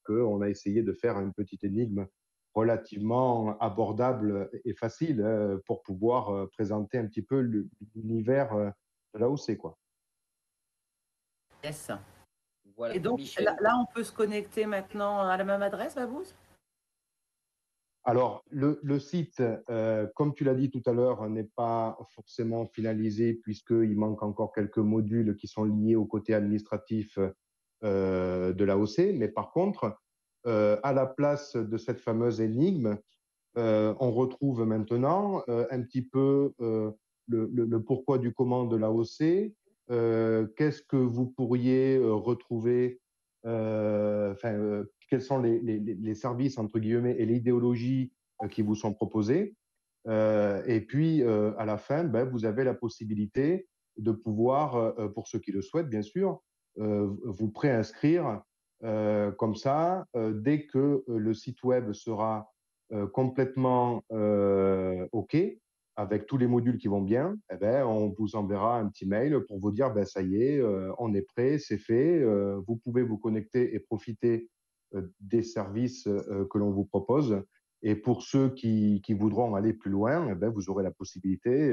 qu'on a essayé de faire une petite énigme relativement abordable et facile pour pouvoir présenter un petit peu l'univers de l'AOC, quoi. Yes. Voilà, Et donc Michel. là, on peut se connecter maintenant à la même adresse, Babouze? Alors, le site, comme tu l'as dit tout à l'heure, n'est pas forcément finalisé puisqu'il manque encore quelques modules qui sont liés au côté administratif de l'AOC. Mais par contre, à la place de cette fameuse énigme, on retrouve maintenant un petit peu le pourquoi du comment de l'AOC. Qu'est-ce que vous pourriez retrouver, quels sont les services, entre guillemets, et l'idéologie qui vous sont proposés. Et puis, à la fin, ben, vous avez la possibilité de pouvoir, pour ceux qui le souhaitent, bien sûr, vous préinscrire comme ça, dès que le site web sera complètement OK, avec tous les modules qui vont bien, eh ben, on vous enverra un petit mail pour vous dire, ben, ça y est, on est prêt, c'est fait, vous pouvez vous connecter et profiter des services que l'on vous propose. Et pour ceux qui voudront aller plus loin, eh ben, vous aurez la possibilité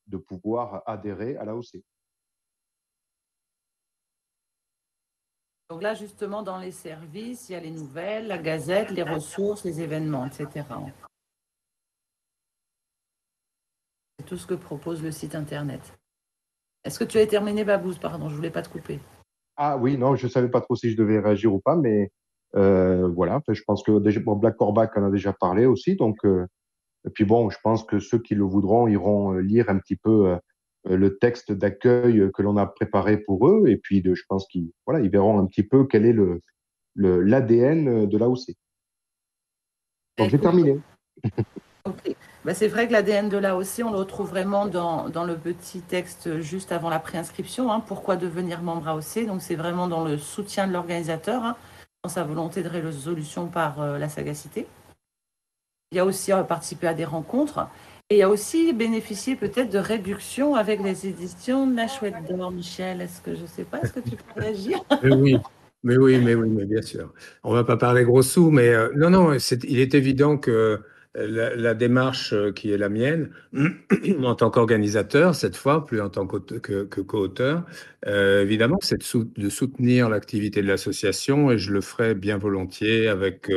de pouvoir adhérer à l'AOC. Donc là, justement, dans les services, il y a les nouvelles, la gazette, les ressources, les événements, etc. C'est tout ce que propose le site Internet. Est-ce que tu as terminé, Babouze? Pardon, je ne voulais pas te couper. Ah oui, non, je ne savais pas trop si je devais réagir ou pas, mais voilà, enfin, je pense que déjà, bon, Black Corbac en a déjà parlé aussi, donc et puis bon, je pense que ceux qui le voudront iront lire un petit peu le texte d'accueil que l'on a préparé pour eux, et puis je pense qu'ils voilà, ils verront un petit peu quel est l'ADN de l'AOC. Donc j'ai Écoute, terminé. ok. Bah, c'est vrai que l'ADN de là aussi, on le retrouve vraiment dans le petit texte juste avant la préinscription. Hein, pourquoi devenir membre AOC? Donc c'est vraiment dans le soutien de l'organisateur, hein, dans sa volonté de résolution par la sagacité. Il y a aussi participé à des rencontres. Et il y a aussi bénéficié peut-être de réductions avec les éditions de La Chouette d'Or, Michel. Est-ce que je sais pas, est-ce que tu peux réagir? Mais oui, mais bien sûr. On va pas parler gros sous, mais non, non, il est évident que la démarche qui est la mienne, en tant qu'organisateur, cette fois, plus en tant que co-auteur, évidemment, c'est de soutenir l'activité de l'association et je le ferai bien volontiers avec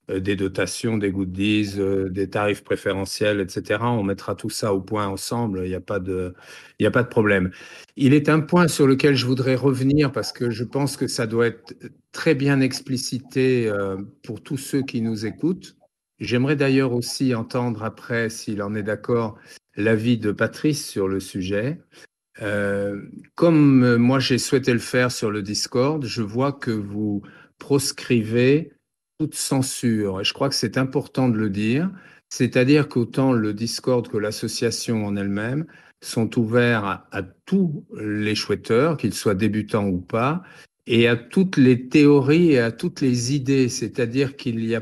des dotations, des goodies, des tarifs préférentiels, etc. On mettra tout ça au point ensemble, il y a pas de problème. Il est un point sur lequel je voudrais revenir parce que je pense que ça doit être très bien explicité pour tous ceux qui nous écoutent. J'aimerais d'ailleurs aussi entendre après, s'il en est d'accord, l'avis de Patrice sur le sujet. Comme moi j'ai souhaité le faire sur le Discord, je vois que vous proscrivez toute censure et je crois que c'est important de le dire. C'est-à-dire qu'autant le Discord que l'association en elle-même sont ouverts à tous les chouetteurs, qu'ils soient débutants ou pas, et à toutes les théories et à toutes les idées. C'est-à-dire il n'y a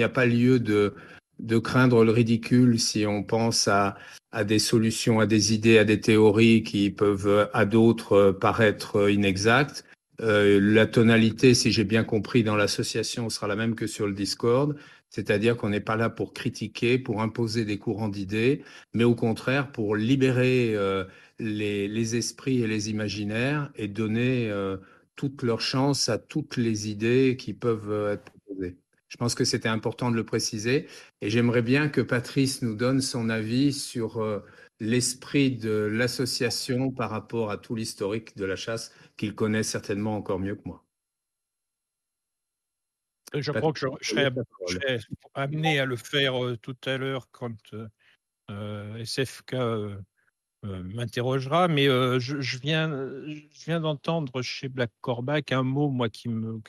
pas lieu de craindre le ridicule si on pense à des solutions, à des idées, à des théories qui peuvent à d'autres paraître inexactes. La tonalité, si j'ai bien compris, dans l'association sera la même que sur le Discord, c'est-à-dire qu'on n'est pas là pour critiquer, pour imposer des courants d'idées, mais au contraire pour libérer les esprits et les imaginaires et donner toute leur chance à toutes les idées qui peuvent être proposées. Je pense que c'était important de le préciser et j'aimerais bien que Patrice nous donne son avis sur l'esprit de l'association par rapport à tout l'historique de la chasse qu'il connaît certainement encore mieux que moi. Je crois que Patrice, je serais amené à le faire tout à l'heure quand SFK m'interrogera, mais je viens d'entendre chez Black Corbac un mot, moi, qui me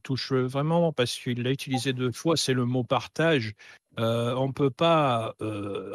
touche vraiment parce qu'il l'a utilisé 2 fois, c'est le mot partage. On ne peut pas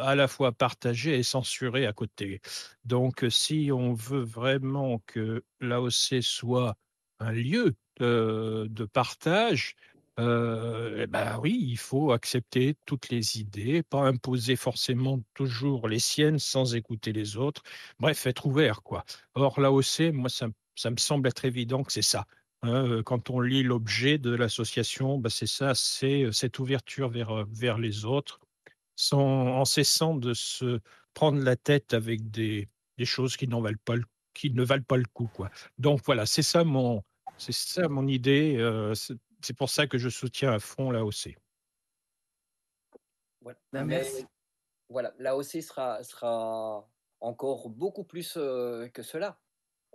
à la fois partager et censurer à côté. Donc, si on veut vraiment que l'AOC soit un lieu de partage, et ben oui, il faut accepter toutes les idées, pas imposer forcément toujours les siennes sans écouter les autres. Bref, être ouvert, quoi. Or, l'AOC, moi, ça me semble être évident que c'est ça. hein, quand on lit l'objet de l'association, bah, c'est ça, c'est, cette ouverture vers les autres, sans en cessant de se prendre la tête avec des choses qui ne valent pas le coup, quoi. Donc voilà, c'est ça mon idée, c'est pour ça que je soutiens à fond l'AOC. Voilà, Ben, merci. mais voilà, là aussi sera encore beaucoup plus, que cela.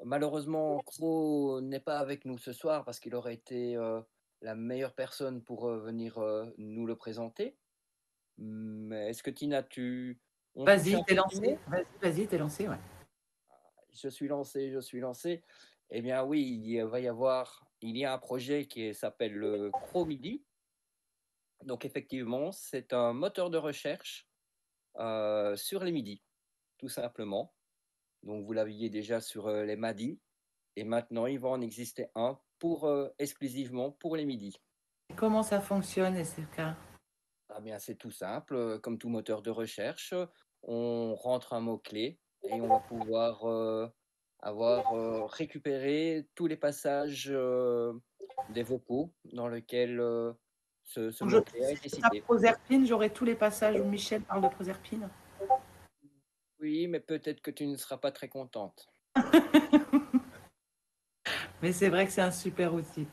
Malheureusement, Cro n'est pas avec nous ce soir parce qu'il aurait été, la meilleure personne pour, venir, nous le présenter. Mais est-ce que Tina, tu on touche Vas-y, un t'es petit lancé. mot? Vas-y, t'es lancé, ouais. Je suis lancé, je suis lancé. Eh bien oui, il y a un projet qui s'appelle le Chromidi. Donc effectivement, c'est un moteur de recherche, sur les midis, tout simplement. Donc vous l'aviez déjà sur, les MADI et maintenant il va en exister un pour, exclusivement pour les midis. Comment ça fonctionne, SFK? Ah bien, c'est tout simple, comme tout moteur de recherche, on rentre un mot-clé et on va pouvoir, récupéré tous les passages, des vocaux dans lesquels, ce Donc, mot-clé a si été je tape cité. Proserpine, j'aurai tous les passages où Michel parle de Proserpine. Oui, mais peut-être que tu ne seras pas très contente. Mais c'est vrai que c'est un super outil.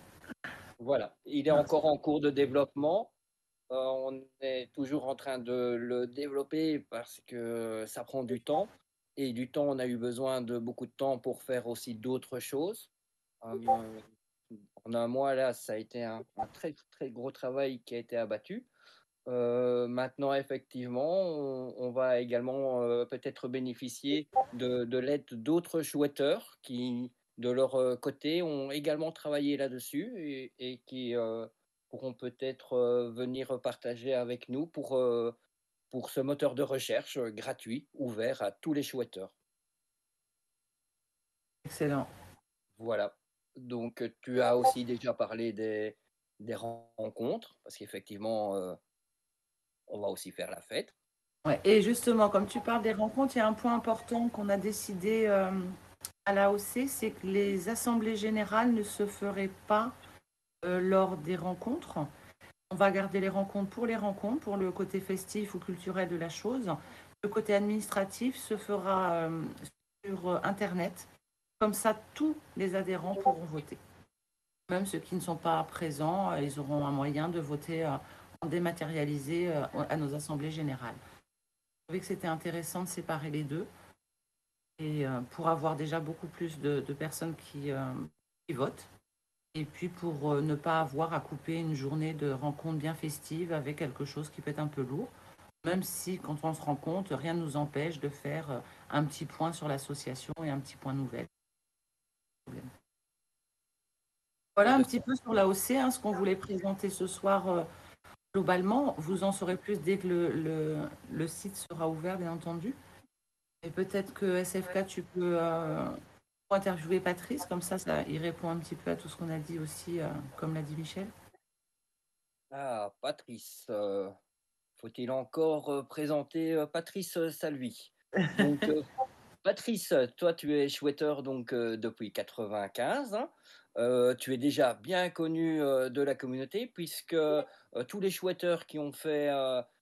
Voilà, il est encore en cours de développement. On est toujours en train de le développer parce que ça prend du temps et du temps, on a eu besoin de beaucoup de temps pour faire aussi d'autres choses. Hem, En un mois, là, ça a été un très, très gros travail qui a été abattu. Maintenant, effectivement, on va également, peut-être bénéficier de l'aide d'autres joueurs qui, de leur, côté, ont également travaillé là-dessus et qui, pourront peut-être, venir partager avec nous pour ce moteur de recherche, gratuit, ouvert à tous les joueurs. Excellent. Voilà. Donc, tu as aussi déjà parlé des rencontres parce qu'effectivement, on va aussi faire la fête. Ouais. Et justement, comme tu parles des rencontres, il y a un point important qu'on a décidé à l'AOC, c'est que les assemblées générales ne se feraient pas lors des rencontres. On va garder les rencontres, pour le côté festif ou culturel de la chose. Le côté administratif se fera sur Internet. Comme ça, tous les adhérents pourront voter. Même ceux qui ne sont pas présents, ils auront un moyen de voter en dématérialisé à nos assemblées générales. Je trouvais que c'était intéressant de séparer les deux et pour avoir déjà beaucoup plus de personnes qui votent. Et puis pour ne pas avoir à couper une journée de rencontre bien festive avec quelque chose qui peut être un peu lourd, même si quand on se rend compte, rien ne nous empêche de faire un petit point sur l'association et un petit point nouvelle. Et Voilà un de petit peu sur l'AOC, hein, ce qu'on voulait présenter ce soir globalement. Vous en saurez plus dès que le site sera ouvert, bien entendu. Et peut-être que SFK, tu peux interviewer Patrice, comme ça, il répond un petit peu à tout ce qu'on a dit aussi, comme l'a dit Michel. Ah, Patrice, faut-il encore, présenter, Patrice, Salvi? Donc, Patrice, toi, tu es chouetteur donc, depuis 95, hein. Tu es déjà bien connu, de la communauté puisque, tous les chouetteurs qui ont fait,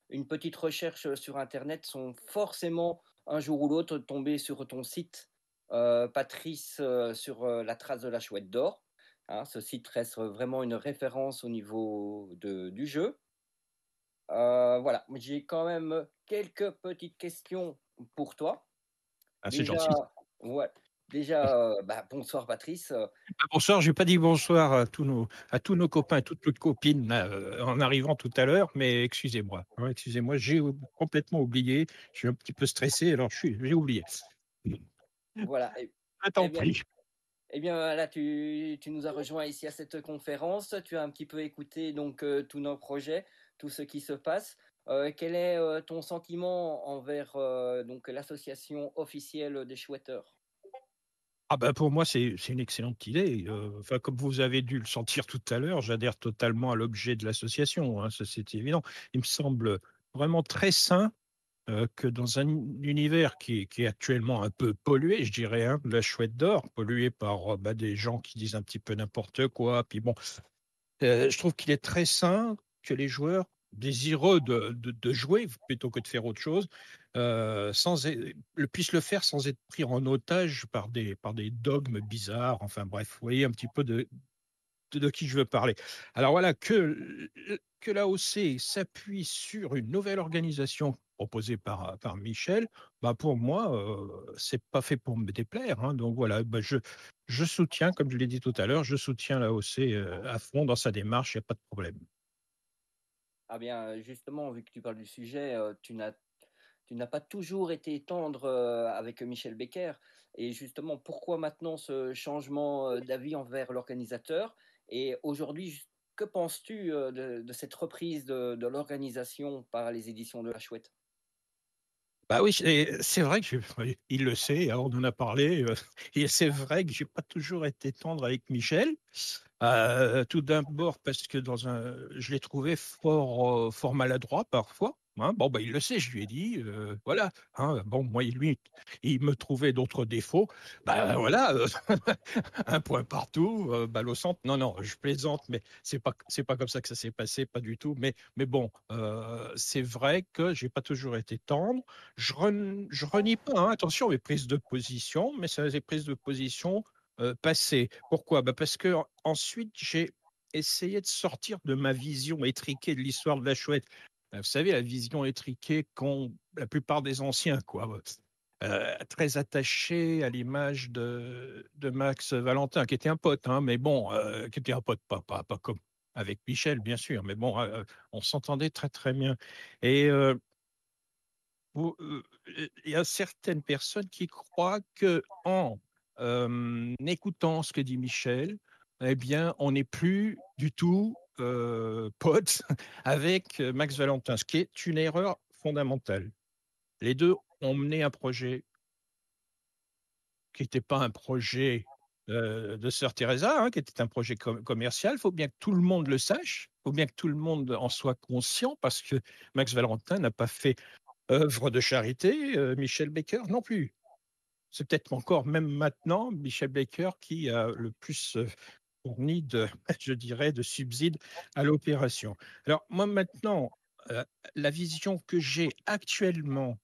une petite recherche sur internet sont forcément, un jour ou l'autre, tombés sur ton site, Patrice, sur, la trace de la chouette d'or, hein. Ce site reste vraiment une référence au niveau du jeu. Voilà, j'ai quand même quelques petites questions pour toi. Ah, c'est Déjà, gentil. ouais, déjà, bah, bonsoir Patrice. Ah, bonsoir, j'ai pas dit bonsoir à tous nos copains et toutes nos copines là, en arrivant tout à l'heure, mais excusez-moi, hein, excusez-moi, complètement oublié. Je suis un petit peu stressé, alors j'ai oublié. Voilà, Je eh t'en bien, prie. là, tu nous as rejoints ici à cette conférence. Tu as un petit peu écouté donc tous nos projets, tout ce qui se passe. Quel est ton sentiment envers donc l'association officielle des chouetteurs? Ah bah, pour moi, c'est une excellente idée, enfin, comme vous avez dû le sentir tout à l'heure, j'adhère totalement à l'objet de l'association, hein, ça, c'est évident. Il me semble vraiment très sain que dans un univers qui est actuellement un peu pollué, je dirais, hein, la chouette d'or, pollué par des gens qui disent un petit peu n'importe quoi. Puis bon, je trouve qu'il est très sain que les joueurs désireux de jouer plutôt que de faire autre chose, puissent le faire sans être pris en otage par des dogmes bizarres. Enfin bref, vous voyez un petit peu de qui je veux parler. Alors voilà, que l'AOC s'appuie sur une nouvelle organisation proposée par Michel, pour moi, c'est pas fait pour me déplaire, hein. Donc voilà, je soutiens, comme je l'ai dit tout à l'heure, je soutiens l'AOC à fond dans sa démarche, il n'y a pas de problème. Ah bien, justement, vu que tu parles du sujet, tu n'as pas toujours été tendre avec Michel Becker. Et justement, pourquoi maintenant ce changement d'avis envers l'organisateur? Et aujourd'hui, que penses-tu de cette reprise de l'organisation par les éditions de La Chouette? Bah oui, c'est vrai que oui, il le sait, hein, on en a parlé, et c'est vrai que j'ai pas toujours été tendre avec Michel. Tout d'abord parce que je l'ai trouvé fort maladroit parfois, hein. Bon, il le sait, je lui ai dit, voilà, hein. Bon, moi, lui, il me trouvait d'autres défauts. Voilà, 1 point partout, balle au centre. Non, non, je plaisante, mais c'est pas comme ça que ça s'est passé, pas du tout. Mais bon, c'est vrai que j'ai pas toujours été tendre. Je renie pas, hein, attention, mes prises de position, mais c'est des prises de position passées. Pourquoi? Parce que ensuite, j'ai essayé de sortir de ma vision étriquée de l'histoire de la chouette. Vous savez, la vision étriquée qu'ont la plupart des anciens, quoi. Très attaché à l'image de Max Valentin, qui était un pote, hein, mais bon, qui était un pote, pas comme avec Michel, bien sûr, mais bon, on s'entendait très très bien. Et il y a certaines personnes qui croient que en écoutant ce que dit Michel, eh bien, on n'est plus du tout potes avec Max Valentin, ce qui est une erreur fondamentale. Les deux ont mené un projet qui n'était pas un projet de Sœur Teresa, hein, qui était un projet commercial. Il faut bien que tout le monde le sache, il faut bien que tout le monde en soit conscient, parce que Max Valentin n'a pas fait œuvre de charité, Michel Becker non plus. C'est peut-être encore, même maintenant, Michel Becker qui a le plus fourni je dirais, de subsides à l'opération. Alors moi maintenant, la vision que j'ai actuellement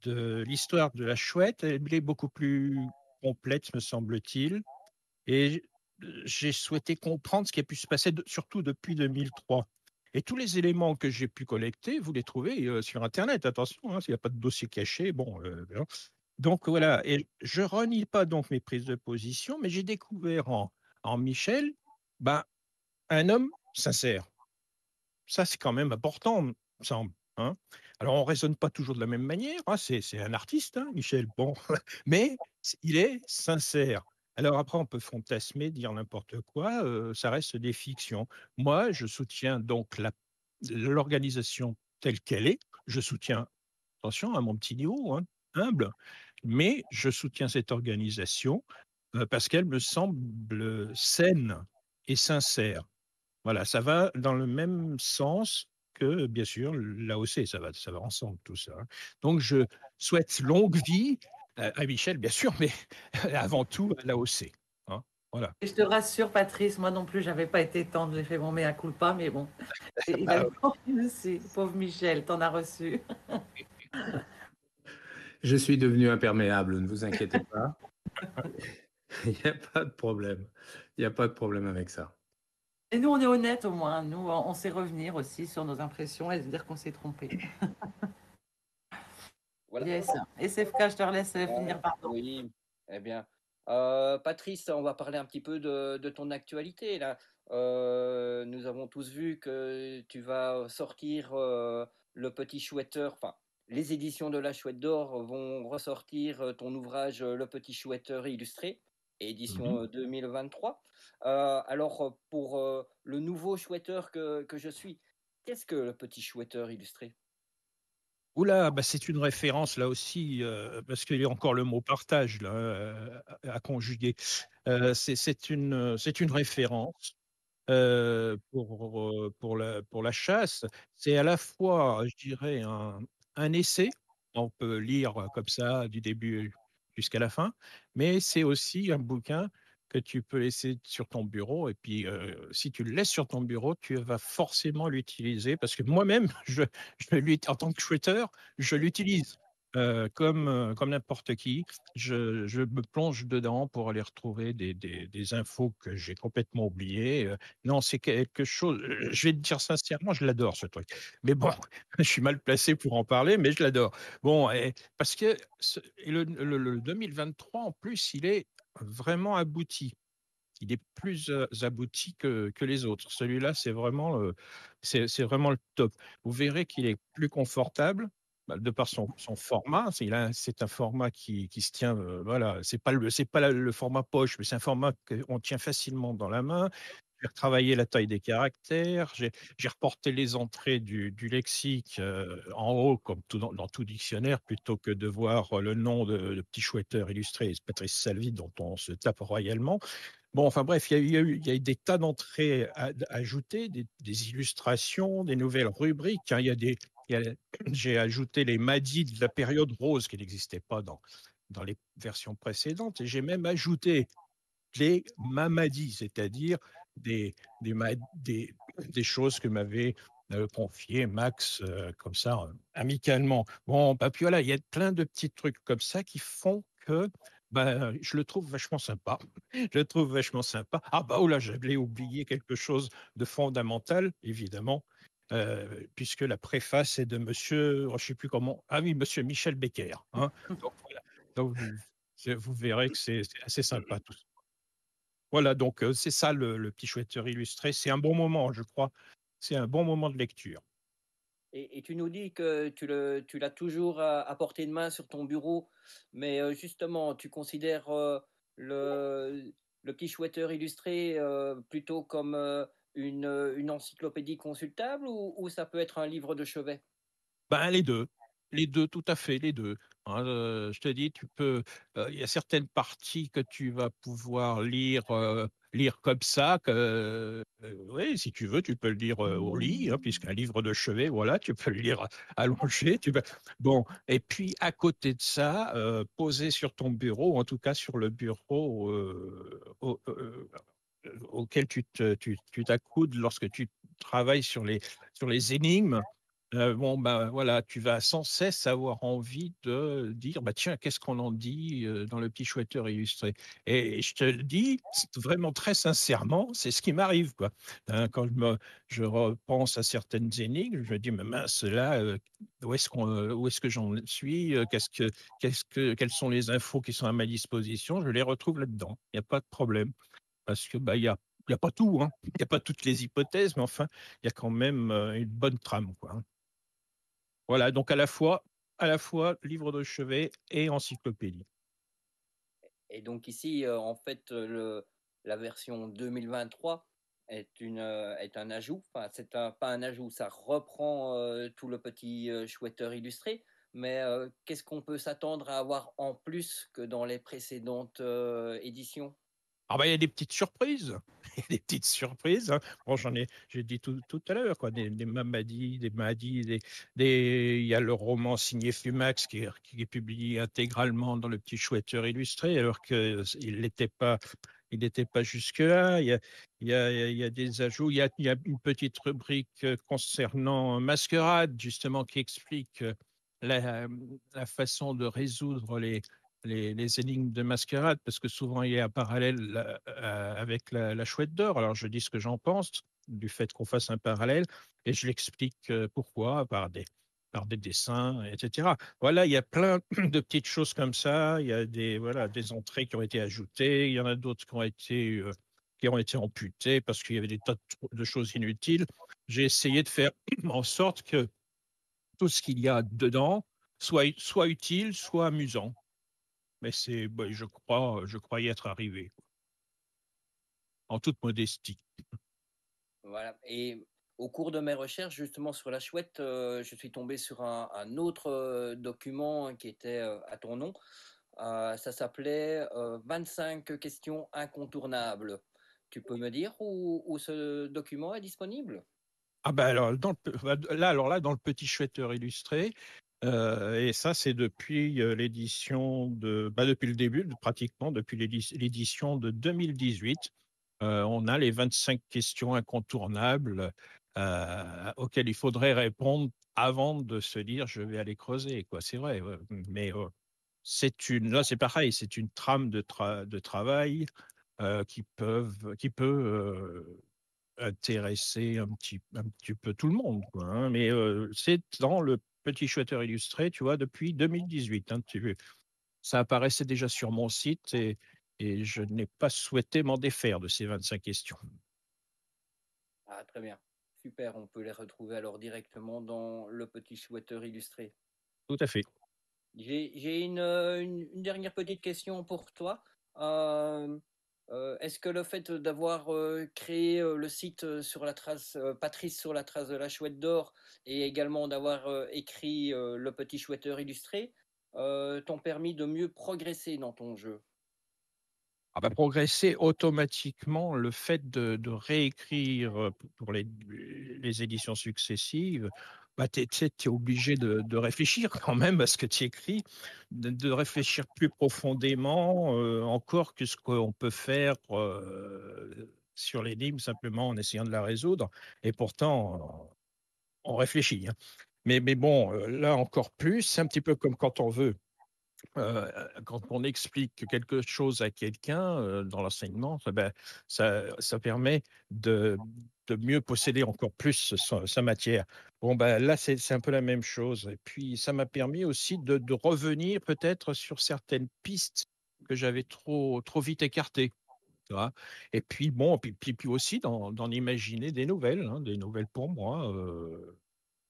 de l'histoire de la chouette, elle est beaucoup plus complète, me semble-t-il. Et j'ai souhaité comprendre ce qui a pu se passer, surtout depuis 2003. Et tous les éléments que j'ai pu collecter, vous les trouvez sur Internet. Attention, hein, s'il n'y a pas de dossier caché. Bon, hein. Donc voilà. Et je renie pas donc mes prises de position, mais j'ai découvert en Michel, ben, un homme sincère. Ça, c'est quand même important, me semble, hein. Alors, on raisonne pas toujours de la même manière, hein, c'est un artiste, hein, Michel, bon, mais il est sincère. Alors après, on peut fantasmer, dire n'importe quoi, ça reste des fictions. Moi, je soutiens donc l'organisation telle qu'elle est. Je soutiens, attention, à mon petit niveau, hein, humble, mais je soutiens cette organisation, parce qu'elle me semble saine et sincère. Voilà, ça va dans le même sens que, bien sûr, l'AOC, ça va ensemble tout ça, hein. Donc je souhaite longue vie à Michel, bien sûr, mais avant tout à l'AOC, hein, voilà. Et je te rassure, Patrice, moi non plus, j'avais pas été tendre, j'ai fait mon mea culpa, mais bon, il a Ah eu envie aussi. Pauvre Michel, t'en as reçu. Je suis devenu imperméable, ne vous inquiétez pas. Il n'y a pas de problème. Il n'y a pas de problème avec ça. Et nous, on est honnête au moins. Nous, on sait revenir aussi sur nos impressions et se dire qu'on s'est trompé. Voilà. Yes. Et SFK, je te laisse finir par toi. Oui, eh bien. Patrice, on va parler un petit peu de ton actualité là. Nous avons tous vu que tu vas sortir le Petit Chouetteur, enfin, les éditions de la Chouette d'Or vont ressortir ton ouvrage Le Petit Chouetteur illustré, édition Mhm. 2023. Alors, pour le nouveau chouetteur que je suis, qu'est-ce que le Petit Chouetteur illustré? Oula, c'est une référence là aussi, parce qu'il y a encore le mot partage là, à conjuguer. C'est une référence pour la chasse. C'est à la fois, je dirais, un essai. On peut lire comme ça du début jusqu'à la fin, mais c'est aussi un bouquin que tu peux laisser sur ton bureau et puis, si tu le laisses sur ton bureau, tu vas forcément l'utiliser parce que moi-même, en tant que chouetteur, je l'utilise, comme n'importe qui. Je me plonge dedans pour aller retrouver des infos que j'ai complètement oubliées, non, c'est quelque chose, je vais te dire sincèrement, je l'adore ce truc. Mais bon, je suis mal placé pour en parler, mais je l'adore. Bon, et parce que le 2023, en plus, il est vraiment abouti. Il est plus abouti que les autres. Celui-là, c'est vraiment le top. Vous verrez qu'il est plus confortable de par son format. C'est un format qui se tient, voilà, c'est pas le format poche, mais c'est un format qu'on tient facilement dans la main. J'ai retravaillé la taille des caractères, j'ai reporté les entrées du lexique en haut, comme dans tout dictionnaire, plutôt que de voir le nom de Petit Chouetteur illustré, Patrice Salvi, dont on se tape royalement. Bon, enfin bref, il y a eu des tas d'entrées ajoutées, des illustrations, des nouvelles rubriques, hein. Il y a- j'ai ajouté les Maddy de la période rose qui n'existaient pas dans les versions précédentes, et j'ai même ajouté les Mamadi, c'est-à-dire des, des, ma- des, des choses que m'avait confié Max, comme ça, amicalement. Bon, bah, puis voilà, il y a plein de petits trucs comme ça qui font que bah, je le trouve vachement sympa. Je le trouve vachement sympa. Ah bah oh là, j'avais oublié quelque chose de fondamental, évidemment, puisque la préface est de monsieur, oh, je ne sais plus comment, ah oui, monsieur Michel Becker, hein. Donc voilà. Donc, vous verrez que c'est assez sympa tout ça. Voilà, donc c'est ça le Petit Chouetteur illustré. C'est un bon moment, je crois. C'est un bon moment de lecture. Et tu nous dis que tu l'as toujours à portée de main sur ton bureau, mais justement, tu considères le, le petit chouetteur illustré plutôt comme une encyclopédie consultable ou ça peut être un livre de chevet? Ben, les 2, tout à fait, les 2. Hein, je te dis, il y a certaines parties que tu vas pouvoir lire comme ça, oui, si tu veux, tu peux le lire au lit, hein, puisqu'un livre de chevet, voilà, tu peux le lire allongé. Bon, et puis à côté de ça, posé sur ton bureau, en tout cas sur le bureau auquel tu t'accoudes lorsque tu travailles sur les énigmes. Bon, ben voilà, tu vas sans cesse avoir envie de dire, bah tiens, qu'est-ce qu'on en dit dans le Petit Chouetteur illustré? Et je te le dis vraiment très sincèrement, c'est ce qui m'arrive, quoi. Hein, quand je repense à certaines énigmes, je me dis, mais mince, là, où est-ce que j'en suis? Quelles sont les infos qui sont à ma disposition? Je les retrouve là-dedans. Il n'y a pas de problème. Parce que bah, il y a pas tout, hein. Il n'y a pas toutes les hypothèses, mais enfin, il y a quand même une bonne trame, quoi, hein. Voilà, donc à la fois livre de chevet et encyclopédie. Et donc ici, en fait, la version 2023 est un ajout. Enfin, pas un ajout, ça reprend tout le petit chouetteur illustré. Mais qu'est-ce qu'on peut s'attendre à avoir en plus que dans les précédentes éditions? Ah bah, il y a des petites surprises. Il y a des petites surprises, hein. Bon, j'ai dit tout à l'heure, quoi, des Mamadi, des Mahdi, il y a le roman signé Fumax qui est publié intégralement dans le Petit Chouetteur illustré, alors il n'était pas jusque-là. Il y a des ajouts. Il y a une petite rubrique concernant Masquerade, justement, qui explique la, la façon de résoudre les énigmes de Masquerade, parce que souvent il y a un parallèle avec la Chouette d'Or. Alors je dis ce que j'en pense du fait qu'on fasse un parallèle, et je l'explique pourquoi par des dessins, etc. Voilà, il y a plein de petites choses comme ça. Il y a voilà, des entrées qui ont été ajoutées. Il y en a d'autres qui ont été amputées parce qu'il y avait des tas de choses inutiles. J'ai essayé de faire en sorte que tout ce qu'il y a dedans soit utile, soit amusant. Mais bah, je crois y être arrivé, en toute modestie. Voilà. Et au cours de mes recherches, justement, sur la chouette, je suis tombé sur un autre document qui était à ton nom. Ça s'appelait 25 questions incontournables. Tu peux me dire où ce document est disponible? Ah ben alors, alors là, dans le Petit Chouetteur illustré, Et ça, c'est depuis l'édition depuis le début, pratiquement, depuis l'édition de 2018. On a les 25 questions incontournables auxquelles il faudrait répondre avant de se dire je vais aller creuser, quoi. C'est vrai, ouais. Mais là, c'est pareil, c'est une trame de travail qui peut intéresser un petit peu tout le monde, quoi, hein. Mais c'est dans le Petit Chouetteur illustré, tu vois, depuis 2018, hein, ça apparaissait déjà sur mon site et je n'ai pas souhaité m'en défaire de ces 25 questions. Ah, très bien. Super, on peut les retrouver alors directement dans le Petit Chouetteur illustré. Tout à fait. J'ai une dernière petite question pour toi. Est-ce que le fait d'avoir créé le site sur la trace, Patrice sur la trace de la chouette d'or, et également d'avoir écrit le Petit Chouetteur illustré, t'ont permis de mieux progresser dans ton jeu? Ah bah, progresser automatiquement, le fait de réécrire, pour les éditions successives, bah, tu sais, tu es obligé de réfléchir quand même à ce que tu écris, de réfléchir plus profondément, encore que ce qu'on peut faire, sur l'énigme simplement en essayant de la résoudre et pourtant, on réfléchit, hein. Mais bon, là encore plus, c'est un petit peu comme Heu, quand on explique quelque chose à quelqu'un, dans l'enseignement, ça permet de mieux posséder encore plus sa matière. Bon, bah, là, c'est un peu la même chose et puis ça m'a permis aussi de revenir peut-être sur certaines pistes que j'avais trop vite écartées, tu vois? Et puis bon, puis aussi d'en imaginer des nouvelles pour moi,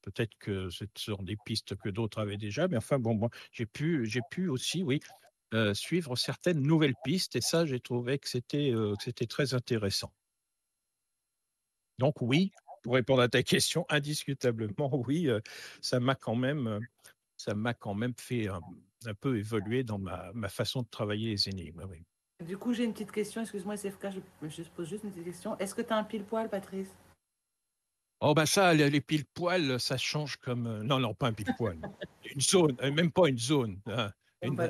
peut-être que ce sont des pistes que d'autres avaient déjà, mais enfin bon, moi, j'ai pu aussi, oui, suivre certaines nouvelles pistes et ça, j'ai trouvé que c'était très intéressant. Donc oui, pour répondre à ta question, indiscutablement oui, ça m'a quand même fait un peu évoluer dans ma façon de travailler les énigmes, oui. Du coup, j'ai une petite question. Excuse-moi, SFK, je pose juste une petite question. Est-ce que tu as un pile-poil, Patrice? Oh bah ça, les pile poil, ça change comme, non, non, pas un pile poil, une zone, même pas une zone, hein,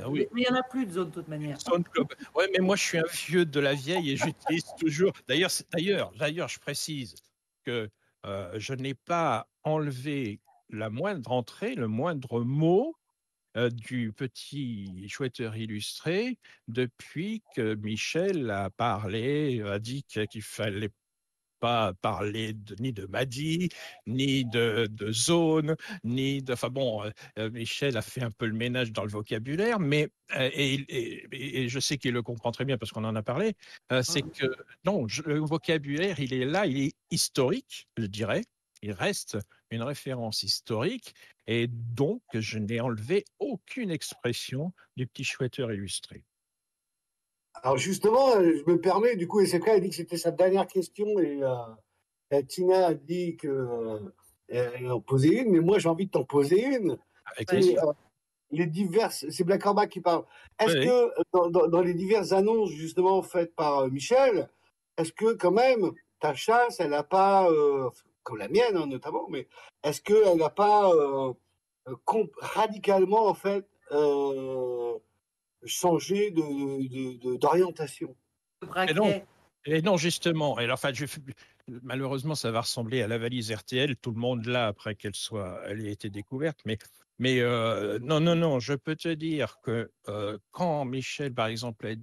oui. Mais il n'y en a plus de zone de toute manière. Sound Club. Ouais, mais moi, je suis un vieux de la vieille et j'utilise toujours. D'ailleurs, je précise que je n'ai pas enlevé la moindre entrée, le moindre mot du Petit Chouetteur illustré depuis que Michel a parlé, a dit qu'il fallait pas parler ni de Madi, ni de zone, ni de. Enfin bon, Michel a fait un peu le ménage dans le vocabulaire, mais et je sais qu'il le comprend très bien parce qu'on en a parlé. C'est que non, le vocabulaire, il est là, il est historique, je dirais. Il reste une référence historique, et donc je n'ai enlevé aucune expression du Petit Chouetteur illustré. Alors justement, je me permets, du coup, SFK a dit que c'était sa dernière question et Tina a dit qu'elle en posait une, mais moi j'ai envie de t'en poser une. Avec C'est plaisir. c'est Black Orback qui parle. Est-ce Oui, que dans les diverses annonces justement faites par Michel, est-ce que quand même ta chasse, elle n'a pas, comme la mienne hein, notamment, mais est-ce qu'elle n'a pas radicalement en fait changé d'orientation? Le et non, braquet. et non, justement. Et enfin, malheureusement, ça va ressembler à la valise RTL. Tout le monde l'a après elle ait été découverte. Mais non, non, non. Je peux te dire que quand Michel, par exemple,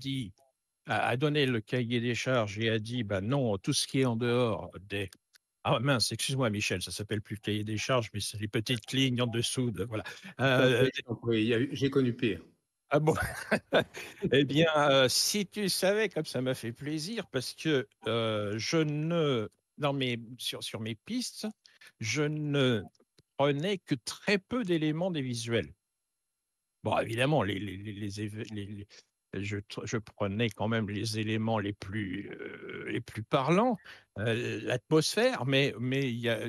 a donné le cahier des charges et a dit, bah non, tout ce qui est en dehors des. Ah mince, excuse-moi, Michel, ça s'appelle plus le cahier des charges, mais c'est les petites lignes en dessous voilà. Je t'en prie, j'ai connu pire. Ah bon? Eh bien, si tu savais comme ça m'a fait plaisir parce que, je ne sur mes pistes, je ne prenais que très peu d'éléments des visuels. Bon, évidemment, les éve les je prenais quand même les éléments les plus parlants, l'atmosphère, mais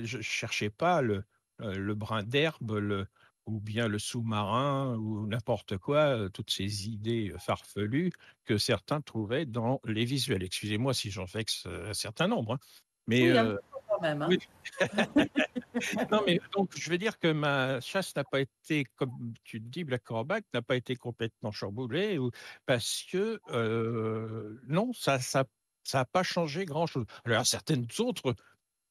je cherchais pas le brin d'herbe, ou bien le sous-marin ou n'importe quoi, toutes ces idées farfelues que certains trouvaient dans les visuels. Excusez-moi si j'en vexe un certain nombre, hein, mais Oui, un petit peu quand même, oui. hein. Non, mais donc, je veux dire que ma chasse n'a pas été, comme tu le dis, Black Corback, n'a pas été complètement chamboulée, parce que, non, ça a pas changé grand-chose. Alors, il y a certaines autres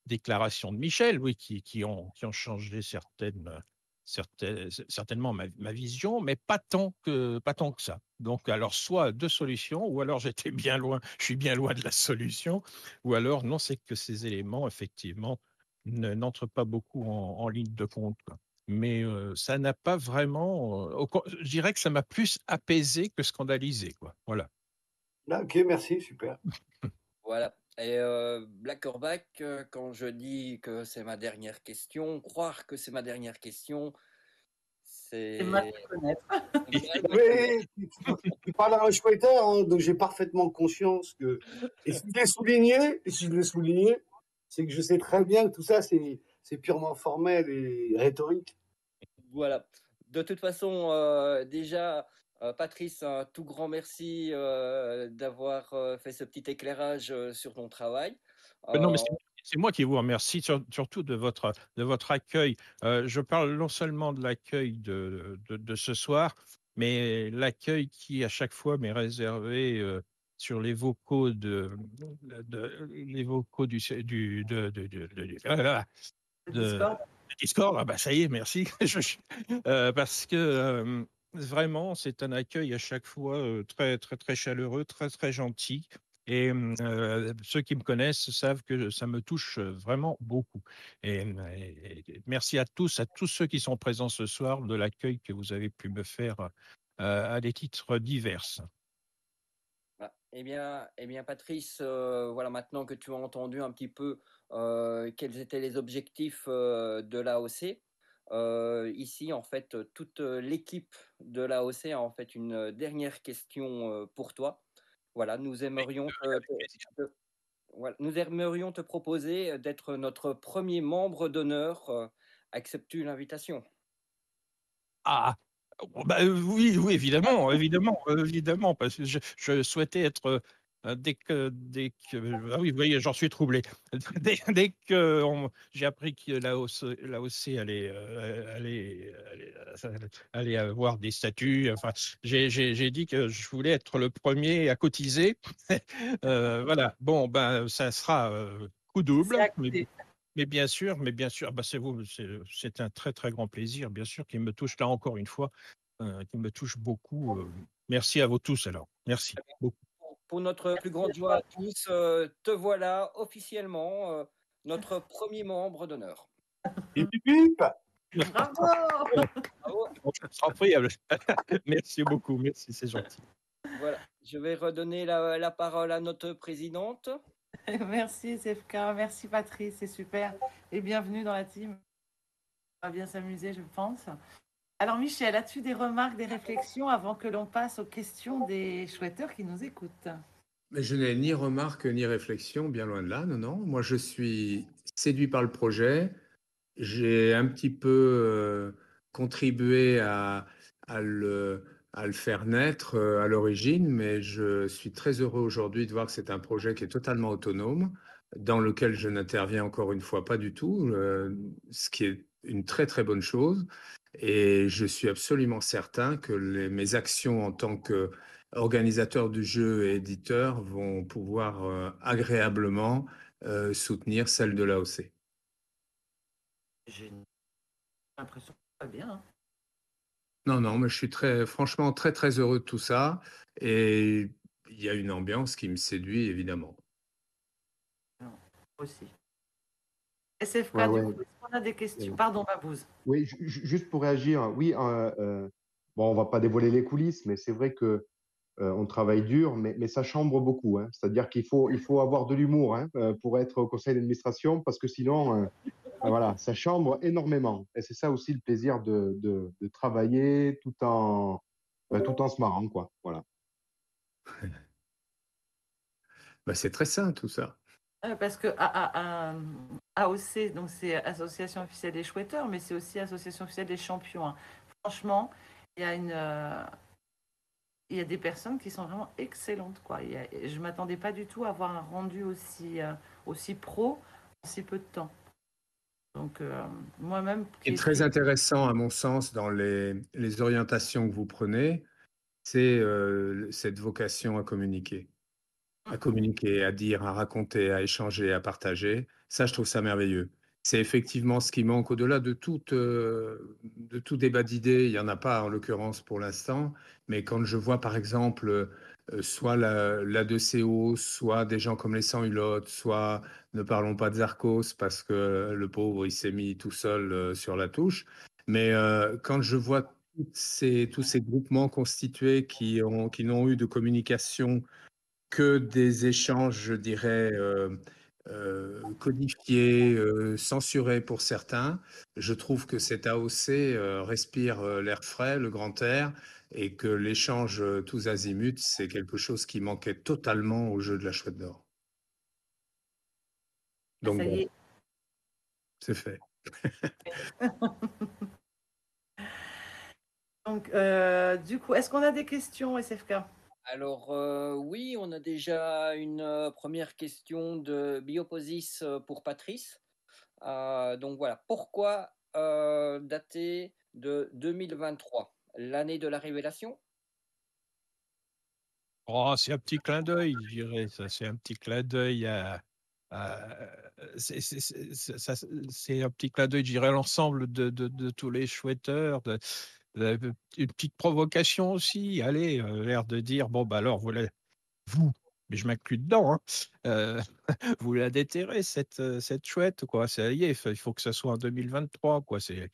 déclarations de Michel, oui, qui ont changé certainement ma vision, mais pas tant que ça. Donc, alors, soit deux solutions, ou alors j'étais bien loin, je suis bien loin de la solution, ou alors non, c'est que ces éléments, effectivement, n'entrent pas beaucoup en ligne de compte, quoi. Mais ça n'a pas vraiment, je dirais que ça m'a plus apaisé que scandalisé, quoi. Voilà. Ah, ok, merci, super. Voilà. Et Black Orback, quand je dis que c'est ma dernière question, croire que c'est ma dernière question, C'est mal c'est te connaître. mal me connaître. Mais tu parles à un chouetteur, hein, donc j'ai parfaitement conscience que. Et si je l'ai souligné, c'est que je sais très bien que tout ça, c'est purement formel et rhétorique. Voilà. De toute façon, déjà, Patrice, un tout grand merci d'avoir fait ce petit éclairage sur ton travail. Non, mais Euh, c'est moi qui vous remercie, surtout de votre accueil. Je parle non seulement de l'accueil de ce soir, mais l'accueil qui, à chaque fois, m'est réservé sur les vocaux les vocaux Le de Discord. Discord. Ah bah ça y est, merci. Parce que vraiment, c'est un accueil à chaque fois très, très, très chaleureux, très, très gentil. Et ceux qui me connaissent savent que ça me touche vraiment beaucoup. Et merci à tous ceux qui sont présents ce soir de l'accueil que vous avez pu me faire à des titres divers. Voilà. Eh bien, Patrice, voilà, maintenant que tu as entendu un petit peu quels étaient les objectifs de l'AOC, ici, en fait, toute l'équipe de l'AOC a en fait une dernière question pour toi. Voilà, voilà, nous aimerions te proposer d'être notre premier membre d'honneur. Acceptes-tu l'invitation? Ah, oh, bah, oui, oui, évidemment, évidemment, évidemment, parce que je souhaitais être ah oui, vous voyez, j'en suis troublé. Dès que j'ai appris que l'AOC allait avoir des statuts, enfin, j'ai dit que je voulais être le premier à cotiser. Voilà. Bon, ben, ça sera coup C'est double, acté. mais bien sûr, bah, c'est un très très grand plaisir, bien sûr, qui me touche là encore une fois, qui me touche beaucoup. Merci à vous tous alors. Merci beaucoup. Pour notre plus Merci grande à joie à toi. tous, te voilà officiellement notre premier membre d'honneur. Bip, bip, bip. Bravo! Bravo. C'est incroyable. Merci beaucoup. Merci, c'est gentil. Voilà, je vais redonner la parole à notre présidente. Merci CFK, merci Patrice, c'est super. Et bienvenue dans la team. On va bien s'amuser, je pense. Alors Michel, as-tu des remarques, des réflexions avant que l'on passe aux questions des chouetteurs qui nous écoutent? Mais je n'ai ni remarque ni réflexion, bien loin de là, non, non. Moi, je suis séduit par le projet. J'ai un petit peu contribué à le, à le faire naître à l'origine, mais je suis très heureux aujourd'hui de voir que c'est un projet qui est totalement autonome, dans lequel je n'interviens encore une fois pas du tout, ce qui est une très très bonne chose. Et je suis absolument certain que mes actions en tant qu'organisateur du jeu et éditeur vont pouvoir agréablement soutenir celle de l'AOC. J'ai l'impression que ça va bien, hein. Non, non, mais je suis franchement très, très heureux de tout ça. Et il y a une ambiance qui me séduit, évidemment. Non, aussi. Ouais, SFK, du ouais. coup, est-ce qu'on a des questions? Euh, Pardon, Babouze. Oui, juste pour réagir, oui, bon, on va pas dévoiler les coulisses, mais c'est vrai que on travaille dur, mais ça chambre beaucoup, hein. C'est-à-dire il faut avoir de l'humour, hein, pour être au conseil d'administration, parce que sinon, voilà, ça chambre énormément. Et c'est ça aussi le plaisir de travailler tout en se marrant, quoi. Voilà. Bah, c'est très sain, tout ça. Parce que AOC, donc c'est Association officielle des chouetteurs, mais c'est aussi Association officielle des champions, hein. Franchement, il y a il y a des personnes qui sont vraiment excellentes, quoi. Je ne m'attendais pas du tout à avoir un rendu aussi pro en si peu de temps. Donc, moi-même, Ce qui qui est très écris, intéressant, à mon sens, dans les orientations que vous prenez, c'est cette vocation à communiquer, à dire, à raconter, à échanger, à partager. Ça, je trouve ça merveilleux. C'est effectivement ce qui manque au-delà de tout débat d'idées. Il n'y en a pas, en l'occurrence, pour l'instant. Mais quand je vois, par exemple, soit la 2CO, soit des gens comme les Sans-Hulottes, soit ne parlons pas de Zarkos, parce que le pauvre, il s'est mis tout seul sur la touche. Mais quand je vois tous ces groupements constitués qui n'ont eu de communication que des échanges, je dirais, codifiés, censurés pour certains. Je trouve que cet AOC respire l'air frais, le grand air, et que l'échange tous azimuts, c'est quelque chose qui manquait totalement au jeu de la Chouette d'Or. Donc ça y bon, est. c'est fait. Donc, du coup, est-ce qu'on a des questions, SFK? Alors, oui, on a déjà une première question de Bioposis pour Patrice. Donc voilà, pourquoi dater de 2023, l'année de la révélation? Oh, c'est un petit clin d'œil, je dirais. Ça, c'est un petit clin d'œil c'est un petit clin d'œil, je dirais, à l'ensemble de tous les chouetteurs. Une petite provocation aussi. Allez, l'air de dire, bon, bah alors, vous, mais je m'inclus dedans, hein, euh, vous la déterrez, cette chouette, quoi. Ça y est, il faut que ça soit en 2023, quoi. C'est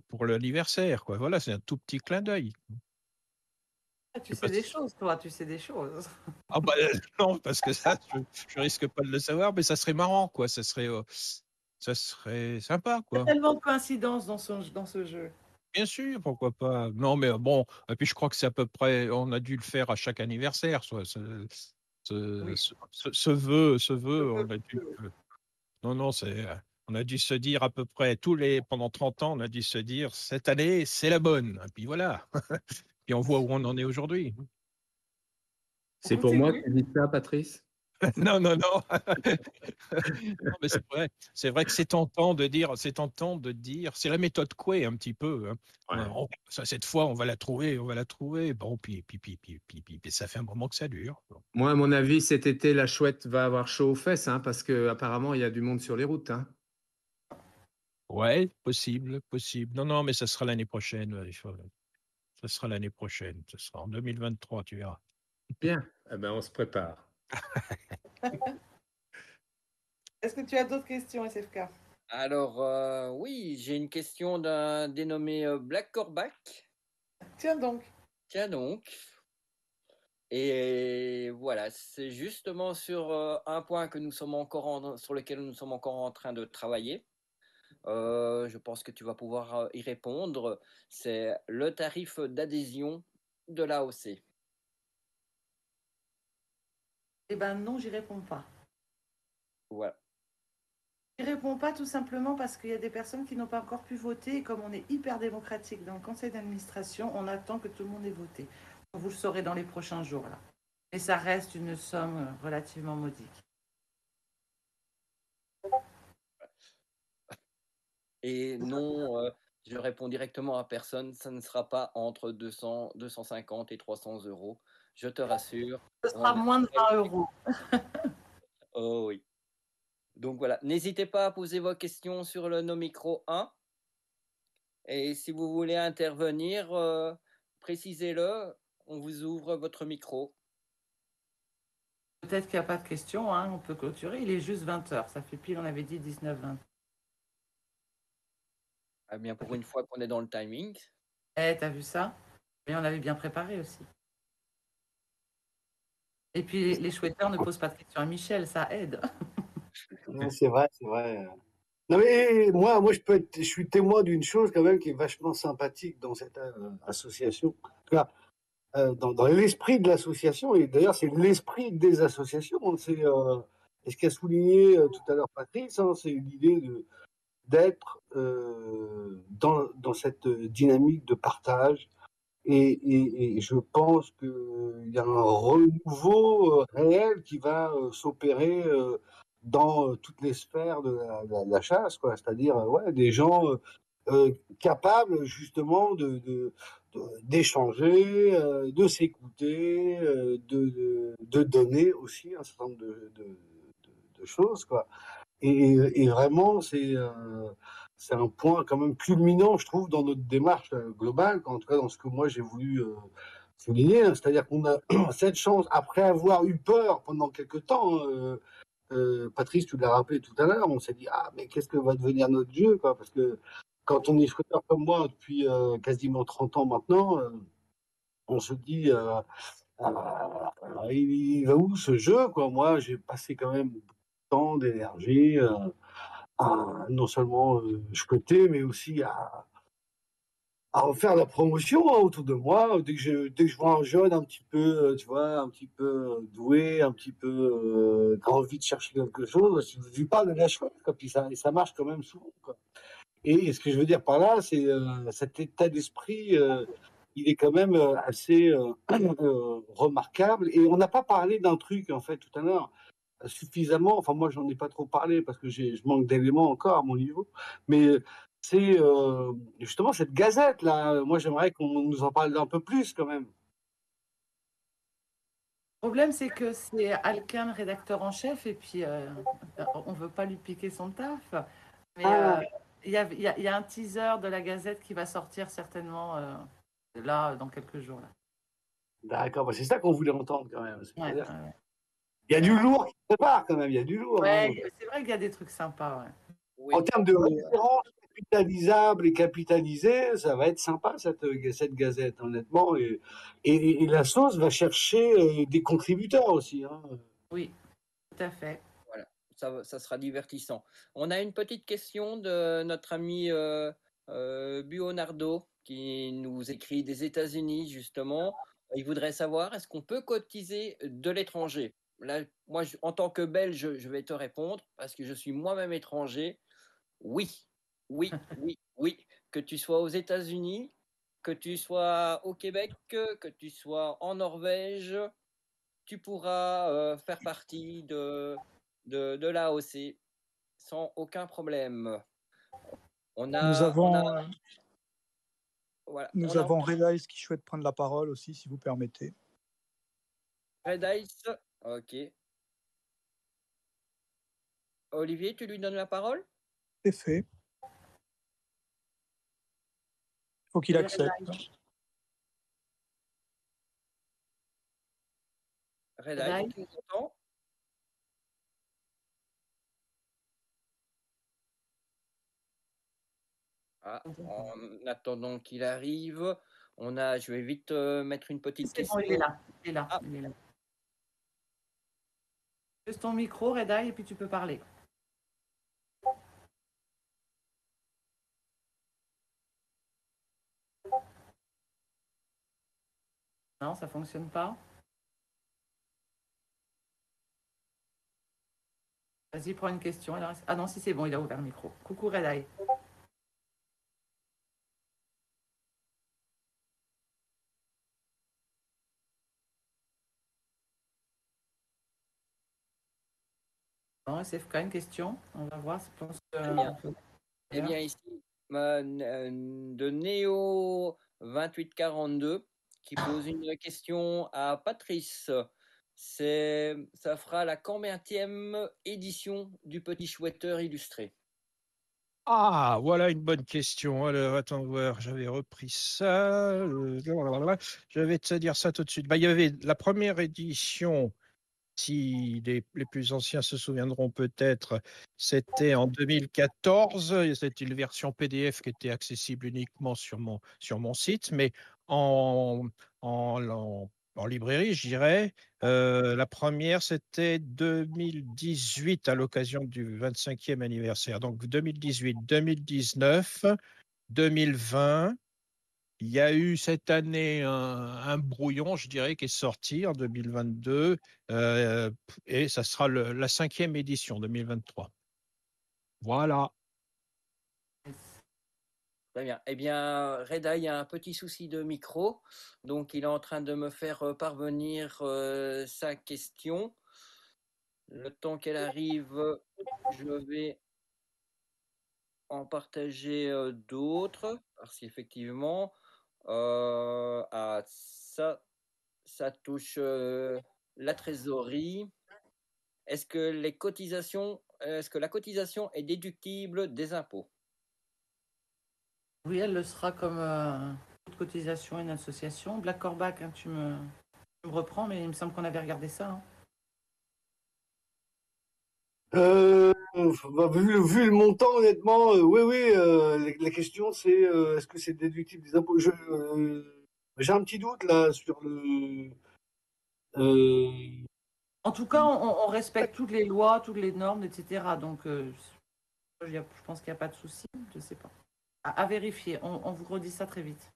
pour l'anniversaire, quoi. Voilà, c'est un tout petit clin d'œil. Tu Je sais pas sais des si- choses, toi, tu sais des choses. Ah bah non, parce que ça, je risque pas de le savoir, mais ça serait marrant, quoi. Ça serait sympa, Il y a quoi. tellement de coïncidences dans ce jeu. Bien sûr, pourquoi pas. Non, mais bon, et puis je crois que c'est à peu près, on a dû le faire à chaque anniversaire, soit Oui. ce vœu, on a dû. Non, non, on a dû se dire à peu près pendant 30 ans, on a dû se dire cette année, c'est la bonne. Et puis voilà. Puis on voit où on en est aujourd'hui. On C'est pour moi que continue. tu dis ça, Patrice? Non, non, non. Non, mais c'est vrai. C'est vrai que c'est la méthode Coué un petit peu, hein. Ouais. Cette fois, on va la trouver, on va la trouver. Bon, puis ça fait un moment que ça dure. Bon. Moi, à mon avis, cet été, la Chouette va avoir chaud aux fesses, hein, parce qu'apparemment, il y a du monde sur les routes, hein. Ouais, possible, possible. Non, non, mais ça sera l'année prochaine. Ça sera l'année prochaine. Ce sera en 2023, tu verras. Bien, eh ben, on se prépare. Est-ce que tu as d'autres questions, SFK? Alors, oui, j'ai une question d'un dénommé Black Corbac. Tiens donc. Tiens donc. Et voilà, c'est justement sur un point que nous sommes sur lequel nous sommes encore en train de travailler. Je pense que tu vas pouvoir y répondre. C'est le tarif d'adhésion de l'AOC. Eh ben non, j'y réponds pas. Voilà. J'y réponds pas tout simplement parce qu'il y a des personnes qui n'ont pas encore pu voter et comme on est hyper démocratique dans le conseil d'administration, on attend que tout le monde ait voté. Vous le saurez dans les prochains jours là. Mais ça reste une somme relativement modique. Et non, je réponds directement à personne, ça ne sera pas entre 200, 250 et 300 euros. Je te rassure. Ce On sera est moins de très- 20 euros. Oh oui. Donc voilà, n'hésitez pas à poser vos questions sur le No Micro 1. Et si vous voulez intervenir, précisez-le, on vous ouvre votre micro. Peut-être qu'il n'y a pas de questions, hein, on peut clôturer. Il est juste 20 heures. Ça fait pile, on avait dit 19-20. Eh bien, pour une fois qu'on est dans le timing. Eh, t'as vu ça? Mais on avait bien préparé aussi. Et puis les chouetteurs ne posent pas de questions à Michel, ça aide. Ouais, c'est vrai, c'est vrai. Non mais moi je suis témoin d'une chose quand même qui est vachement sympathique dans cette association. En tout cas, dans l'esprit de l'association, et d'ailleurs c'est l'esprit des associations, hein. Et ce qu'a souligné tout à l'heure Patrice, hein, c'est l'idée d'être dans cette dynamique de partage. Et je pense qu'il y a un renouveau réel qui va s'opérer dans toutes les sphères de la chasse, quoi. C'est-à-dire, ouais, des gens capables justement d'échanger, de s'écouter, de donner aussi un certain nombre de choses, quoi. Et vraiment, c'est un point quand même culminant, je trouve, dans notre démarche globale, en tout cas dans ce que moi j'ai voulu souligner, hein. C'est-à-dire qu'on a cette chance, après avoir eu peur pendant quelques temps, Patrice, tu l'as rappelé tout à l'heure, on s'est dit, ah, mais qu'est-ce que va devenir notre jeu, quoi, parce que quand on est shooter comme moi depuis quasiment 30 ans maintenant, on se dit, il va où ce jeu, quoi? Moi, j'ai passé quand même beaucoup de temps, d'énergie, non seulement shooter, mais aussi à en faire la promotion, hein, autour de moi. Dès que je vois un jeune un petit peu, tu vois, un petit peu doué, un petit peu qui a envie de chercher quelque chose, je lui parle de la chouette, quoi, puis ça marche quand même souvent, quoi. Et ce que je veux dire par là, c'est cet état d'esprit, il est quand même assez remarquable. Et on n'a pas parlé d'un truc, en fait, tout à l'heure, suffisamment. Enfin, moi, j'en ai pas trop parlé parce que je manque d'éléments encore à mon niveau. Mais c'est justement cette gazette-là. Moi, j'aimerais qu'on nous en parle un peu plus quand même. Le problème, c'est que c'est Alquin, le rédacteur en chef, et puis on veut pas lui piquer son taf. Mais Ah, il y a un teaser de la Gazette qui va sortir certainement là, dans quelques jours. Là. d'accord. Bah, c'est ça qu'on voulait entendre quand même. Ouais, C'est-à-dire, ouais, il y a ouais. du lourd qui se prépare quand même. Il y a du lourd, hein. Ouais, c'est vrai qu'il y a des trucs sympas. Ouais. Oui. En termes de références capitalisables et capitalisées, ça va être sympa cette gazette, honnêtement. Et la sauce va chercher des contributeurs aussi, hein. Oui, tout à fait. Voilà, ça sera divertissant. On a une petite question de notre ami Buonardo qui nous écrit des États-Unis, justement. Il voudrait savoir, est-ce qu'on peut cotiser de l'étranger? Là, moi, en tant que Belge, je vais te répondre parce que je suis moi-même étranger. Oui, oui, oui, oui. Que tu sois aux États-Unis, que tu sois au Québec, que tu sois en Norvège, tu pourras faire partie de l'AOC sans aucun problème. On Nous a, on a, avons, voilà, nous on a avons Red Eyes qui souhaite prendre la parole aussi, si vous permettez. Red Ice. Ok. Olivier, tu lui donnes la parole? C'est fait. Il faut qu'il Oui, accepte. Red Red Ice, Eye. tu nous entends? Ah, en attendant qu'il arrive, je vais vite mettre une petite C'est bon, question. il est là. Il est là. Ah. Il est là. Juste ton micro, Red Eye, et puis tu peux parler. Non, ça fonctionne pas. Vas-y, prends une question. Ah non, si c'est bon, il a ouvert le micro. Coucou Red Eye. Non, SFK, une question. On va voir. Je pense que... Bien. Eh bien, ici, de Néo 2842 qui pose une question à Patrice. Ça fera la combienième édition du Petit Chouetteur illustré? Ah, voilà une bonne question. Alors, attends voir, j'avais repris ça. Je vais te dire ça tout de suite. Bah, il y avait la première édition, si les plus anciens se souviendront peut-être, c'était en 2014. C'était une version PDF qui était accessible uniquement sur mon site, mais en, en librairie, je dirais. La première, c'était 2018 à l'occasion du 25e anniversaire. Donc 2018, 2019, 2020. Il y a eu cette année un brouillon, je dirais, qui est sorti en 2022, et ça sera la 5e édition 2023. Voilà. Très bien. Eh bien, Reda, il y a un petit souci de micro, donc il est en train de me faire parvenir sa question. Le temps qu'elle arrive, je vais en partager d'autres, parce qu'effectivement, ça touche la trésorerie. Est-ce que la cotisation est déductible des impôts? Oui, elle le sera comme toute cotisation et une association. Black Corbac, hein, tu me reprends, mais il me semble qu'on avait regardé ça. Hein. Vu le montant, honnêtement, oui, oui, la question c'est est-ce que c'est déductible des impôts? J'ai un petit doute là sur le. euh, En tout cas, on respecte toutes les lois, toutes les normes, etc. Donc, je pense qu'il n'y a pas de souci. Je ne sais pas. À vérifier. On vous redit ça très vite.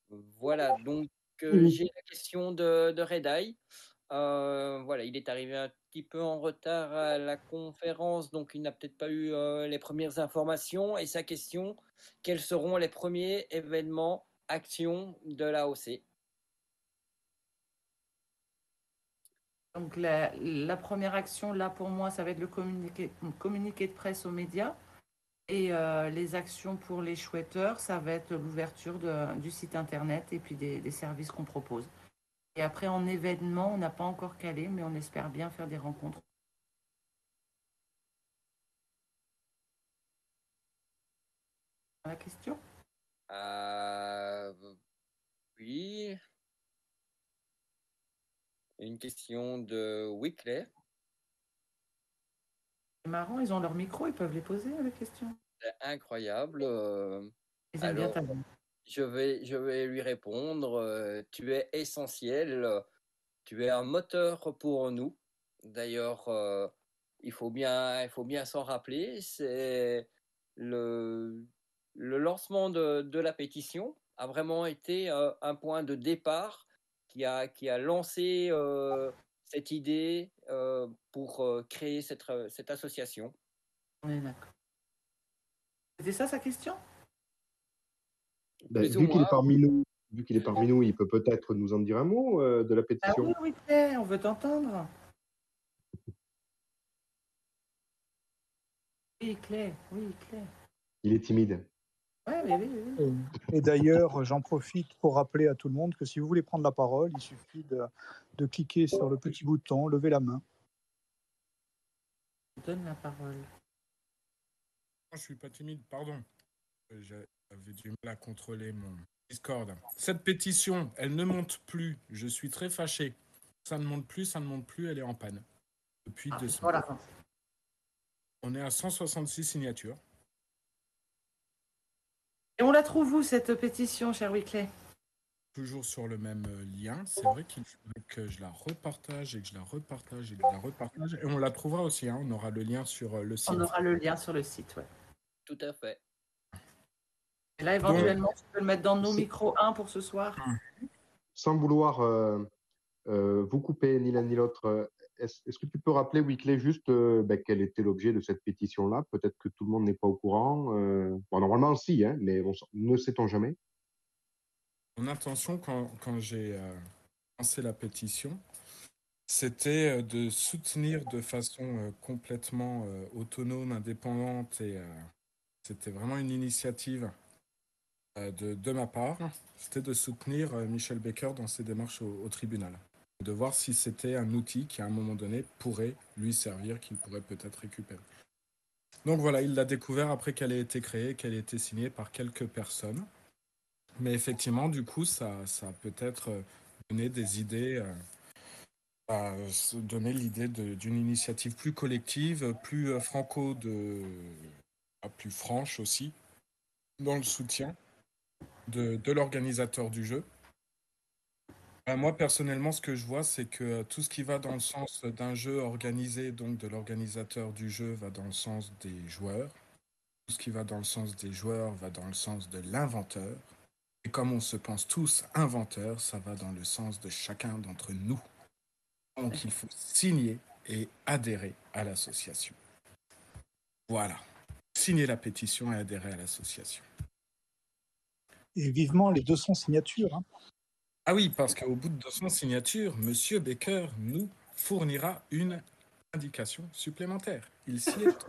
Voilà, donc j'ai la question de Redeye. Voilà, il est arrivé un petit peu en retard à la conférence, donc il n'a peut-être pas eu les premières informations. Et sa question, quels seront les premiers événements, actions de l'AOC? Donc, la première action, là, pour moi, ça va être le communiqué de presse aux médias. Et les actions pour les chouetteurs, ça va être l'ouverture du site internet et puis des services qu'on propose. Et après, en événement, on n'a pas encore calé, mais on espère bien faire des rencontres. La question? Oui, une question de Wickley. C'est marrant, ils ont leur micro, ils peuvent les poser, les questions. C'est incroyable. Ils aiment bien Alors, ta voix. je vais lui répondre. Tu es essentiel. Tu es un moteur pour nous. D'ailleurs, il faut bien s'en rappeler. C'est le, le lancement de la pétition a vraiment été un point de départ qui a lancé cette idée pour créer cette association. On est d'accord. C'était ça sa question? Ben, Plus ou moins. vu qu'il est parmi nous, il peut peut-être nous en dire un mot de la Ah oui, pétition. oui, Claire, on veut t'entendre. Oui, Claire, oui, Claire. Il est timide. Ouais, mais oui, oui, oui. Et d'ailleurs, j'en profite pour rappeler à tout le monde que si vous voulez prendre la parole, il suffit de cliquer sur le petit bouton, lever la main. Je donne la parole. Je suis pas timide, pardon. J'avais du mal à contrôler mon Discord. Cette pétition, elle ne monte plus. Je suis très fâché. Ça ne monte plus, elle est en panne. Depuis 2 semaines. Voilà. On est à 166 signatures. Et on la trouve où, cette pétition, cher Wickley? Toujours sur le même lien. C'est vrai qu'il faudrait que je la repartage et que je la repartage et que je la repartage. Et on la trouvera aussi. Hein. On aura le lien sur le site. On aura le lien sur le site, ouais. Tout à fait. Et là, éventuellement, tu peux le mettre dans nos micros 1 pour ce soir. Sans vouloir vous couper ni l'un ni l'autre, est-ce que tu peux rappeler, Wickley, juste quel était l'objet de cette pétition-là? Peut-être que tout le monde n'est pas au courant. Bon, normalement, si, hein, mais bon, ne sait-on jamais. Mon intention, quand j'ai lancé la pétition, c'était de soutenir de façon complètement autonome, indépendante, et c'était vraiment une initiative de ma part. C'était de soutenir Michel Baker dans ses démarches au tribunal, de voir si c'était un outil qui, à un moment donné, pourrait lui servir, qu'il pourrait peut-être récupérer. Donc voilà, il l'a découvert après qu'elle ait été créée, qu'elle ait été signée par quelques personnes. Mais effectivement, du coup, ça a peut-être donné des idées, donné l'idée d'une initiative plus collective, plus plus franche aussi, dans le soutien de l'organisateur du jeu. Moi, personnellement, ce que je vois, c'est que tout ce qui va dans le sens d'un jeu organisé, donc de l'organisateur du jeu, va dans le sens des joueurs. Tout ce qui va dans le sens des joueurs va dans le sens de l'inventeur. Et comme on se pense tous inventeurs, ça va dans le sens de chacun d'entre nous. Donc il faut signer et adhérer à l'association. Voilà. Signer la pétition et adhérer à l'association. Et vivement les 200 signatures. Hein. Ah oui, parce qu'au bout de 200 signatures, Monsieur Baker nous fournira une indication supplémentaire. Il s'y est.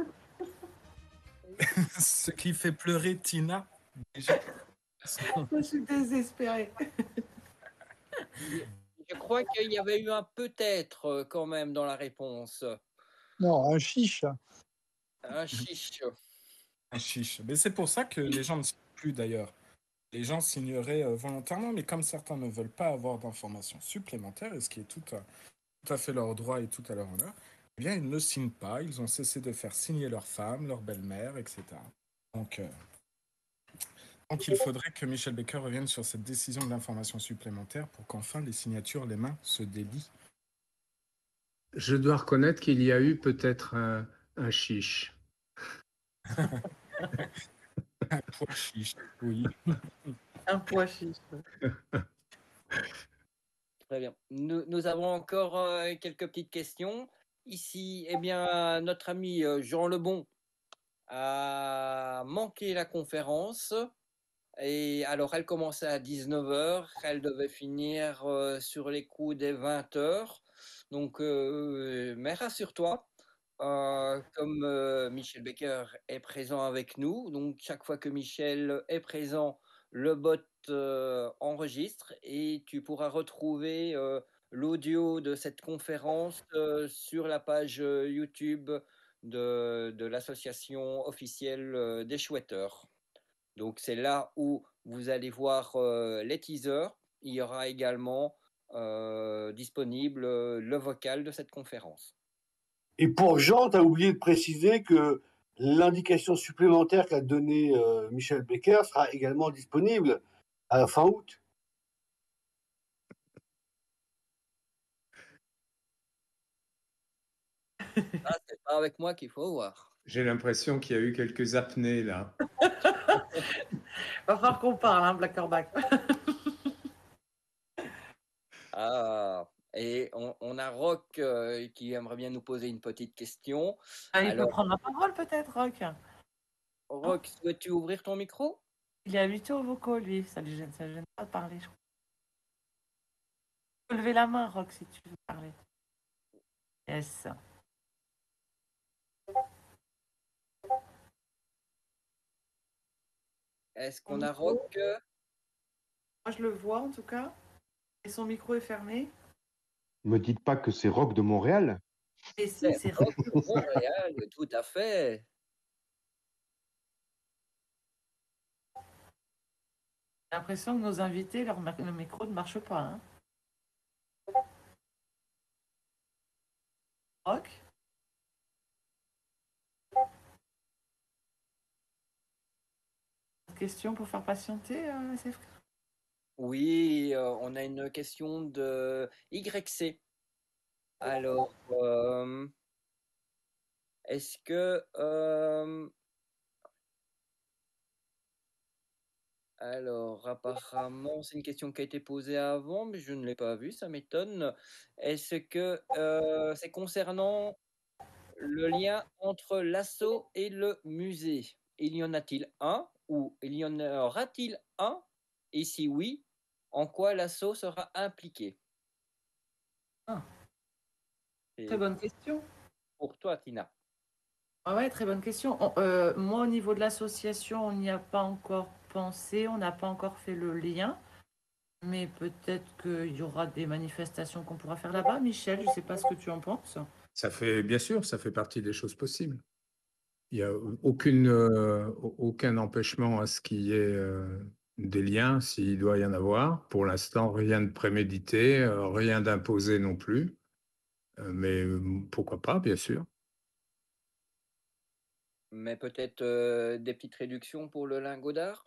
Ce qui fait pleurer Tina déjà. Je suis désespérée. Je crois qu'il y avait eu un peut-être quand même dans la réponse. Non, un chiche. Un chiche. Un chiche. Mais c'est pour ça que les gens ne signent plus d'ailleurs. Les gens signeraient volontairement, mais comme certains ne veulent pas avoir d'informations supplémentaires, et ce qui est tout à fait leur droit et tout à leur honneur, eh bien, ils ne signent pas. Ils ont cessé de faire signer leur femme, leur belle-mère, etc. Donc, il faudrait que Michel Baker revienne sur cette décision de l'information supplémentaire pour qu'enfin les signatures, les mains se délient. Je dois reconnaître qu'il y a eu peut-être un chiche. Un pois chiche, oui. Un pois chiche. Très bien. Nous avons encore quelques petites questions. Ici, eh bien, notre ami Jean Lebon a manqué la conférence. Et alors, elle commençait à 19h. Elle devait finir sur les coups des 20h. Donc, mais rassure-toi, comme Michel Baker est présent avec nous, donc chaque fois que Michel est présent, le bot enregistre et tu pourras retrouver l'audio de cette conférence sur la page YouTube de l'association officielle des Chouetteurs. Donc c'est là où vous allez voir les teasers. Il y aura également disponible le vocal de cette conférence. Et pour Jean, tu as oublié de préciser que l'indication supplémentaire qu'a donnée Michel Becker sera également disponible à la fin août. Ah, c'est pas avec moi qu'il faut voir. J'ai l'impression qu'il y a eu quelques apnées là. Va falloir qu'on parle, hein, Blackerback. Ah, et on a Rock qui aimerait bien nous poser une petite question. Ah, il Alors, peut prendre la parole peut-être, Rock. Rock, souhaites-tu ouvrir ton micro? Il est habitué aux vocaux, lui. Ça ne gêne pas de parler, je crois. Tu peux lever la main, Rock, si tu veux parler. Yes. Est-ce qu'on a Rock? Moi, je le vois, en tout cas. Et son micro est fermé. Ne me dites pas que c'est Rock de Montréal. Et si, c'est Rock. Rock de Montréal, tout à fait. J'ai l'impression que nos invités, le micro ne marche pas. Hein. Rock? Question pour faire patienter, SFK? Oui, on a une question de YC. Alors, est-ce que... alors, apparemment, c'est une question qui a été posée avant, mais je ne l'ai pas vue, ça m'étonne. Est-ce que c'est concernant le lien entre l'assaut et le musée? Il y en a-t-il un ou il y en aura-t-il un? Et si oui, en quoi l'assaut sera impliqué? Ah, C'est très bonne question. pour toi, Tina. Ah ouais, très bonne question. Moi, au niveau de l'association, on n'y a pas encore pensé, on n'a pas encore fait le lien. Mais peut-être qu'il y aura des manifestations qu'on pourra faire là-bas. Michel, je ne sais pas ce que tu en penses. Bien sûr, ça fait partie des choses possibles. Il n'y a aucun empêchement à ce qu'il y ait des liens, s'il doit y en avoir. Pour l'instant, rien de prémédité, rien d'imposé non plus. Mais pourquoi pas, bien sûr. Mais peut-être des petites réductions pour le lingot d'art?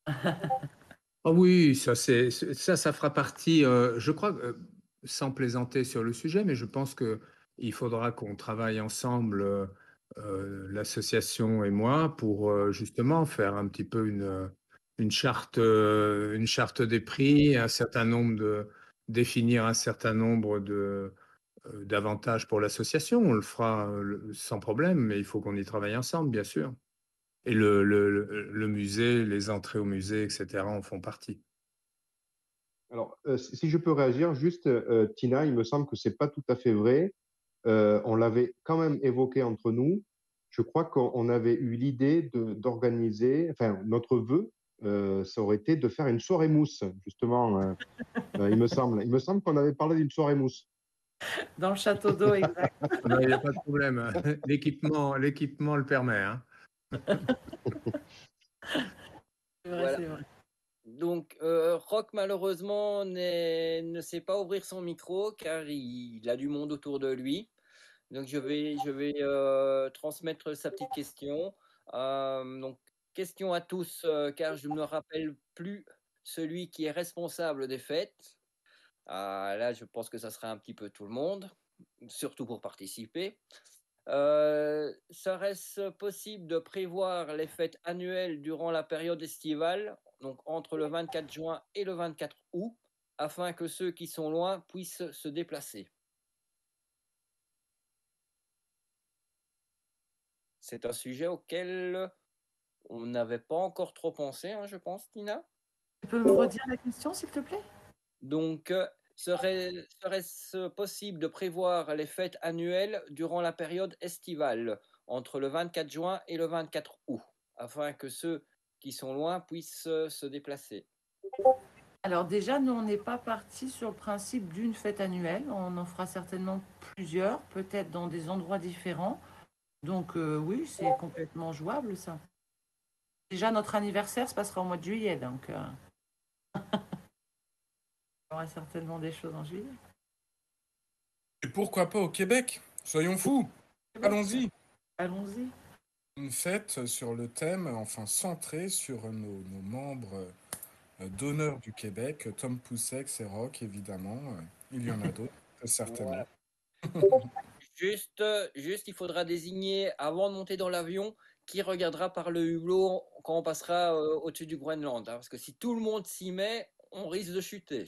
Ah oui, ça fera partie, je crois, sans plaisanter sur le sujet, mais je pense qu'il faudra qu'on travaille ensemble, l'association et moi, pour justement faire un petit peu une charte des prix, définir un certain nombre d'avantages pour l'association. On le fera sans problème, mais il faut qu'on y travaille ensemble, bien sûr. Et le musée, les entrées au musée, etc., en font partie. Alors, si je peux réagir, juste, Tina, il me semble que c'est pas tout à fait vrai. on l'avait quand même évoqué entre nous. Je crois qu'on avait eu l'idée d'organiser, enfin, notre vœu, ça aurait été de faire une soirée mousse, justement, il me semble. Il me semble qu'on avait parlé d'une soirée mousse. Dans le château d'eau, exact. Non, il n'y a pas de problème. L'équipement le permet, hein. C'est vrai, Voilà. c'est vrai. Donc, Rock, malheureusement, ne sait pas ouvrir son micro car il a du monde autour de lui. Donc, je vais transmettre sa petite question. Donc, question à tous, car je ne me rappelle plus celui qui est responsable des fêtes. Là, je pense que ça sera un petit peu tout le monde, surtout pour participer. Serait-ce possible de prévoir les fêtes annuelles durant la période estivale, donc entre le 24 juin et le 24 août, afin que ceux qui sont loin puissent se déplacer? C'est un sujet auquel on n'avait pas encore trop pensé, hein, je pense, Tina. Tu peux me redire la question, s'il te plaît? Donc, serait-ce possible de prévoir les fêtes annuelles durant la période estivale, entre le 24 juin et le 24 août, afin que ceux qui sont loin puissent se déplacer? Alors déjà, nous, on n'est pas parti sur le principe d'une fête annuelle. On en fera certainement plusieurs, peut-être dans des endroits différents. Donc oui, c'est complètement jouable, ça. Déjà, notre anniversaire se passera au mois de juillet, donc il y aura certainement des choses en juillet. Et pourquoi pas au Québec? Soyons fous. Allons-y. Allons-y. Une fête sur le thème, enfin centrée sur nos membres d'honneur du Québec, Tom Poussex et Rock, évidemment. Il y en a d'autres, certainement. Voilà. Juste, il faudra désigner, avant de monter dans l'avion, qui regardera par le hublot quand on passera au-dessus du Groenland, hein, parce que si tout le monde s'y met, on risque de chuter.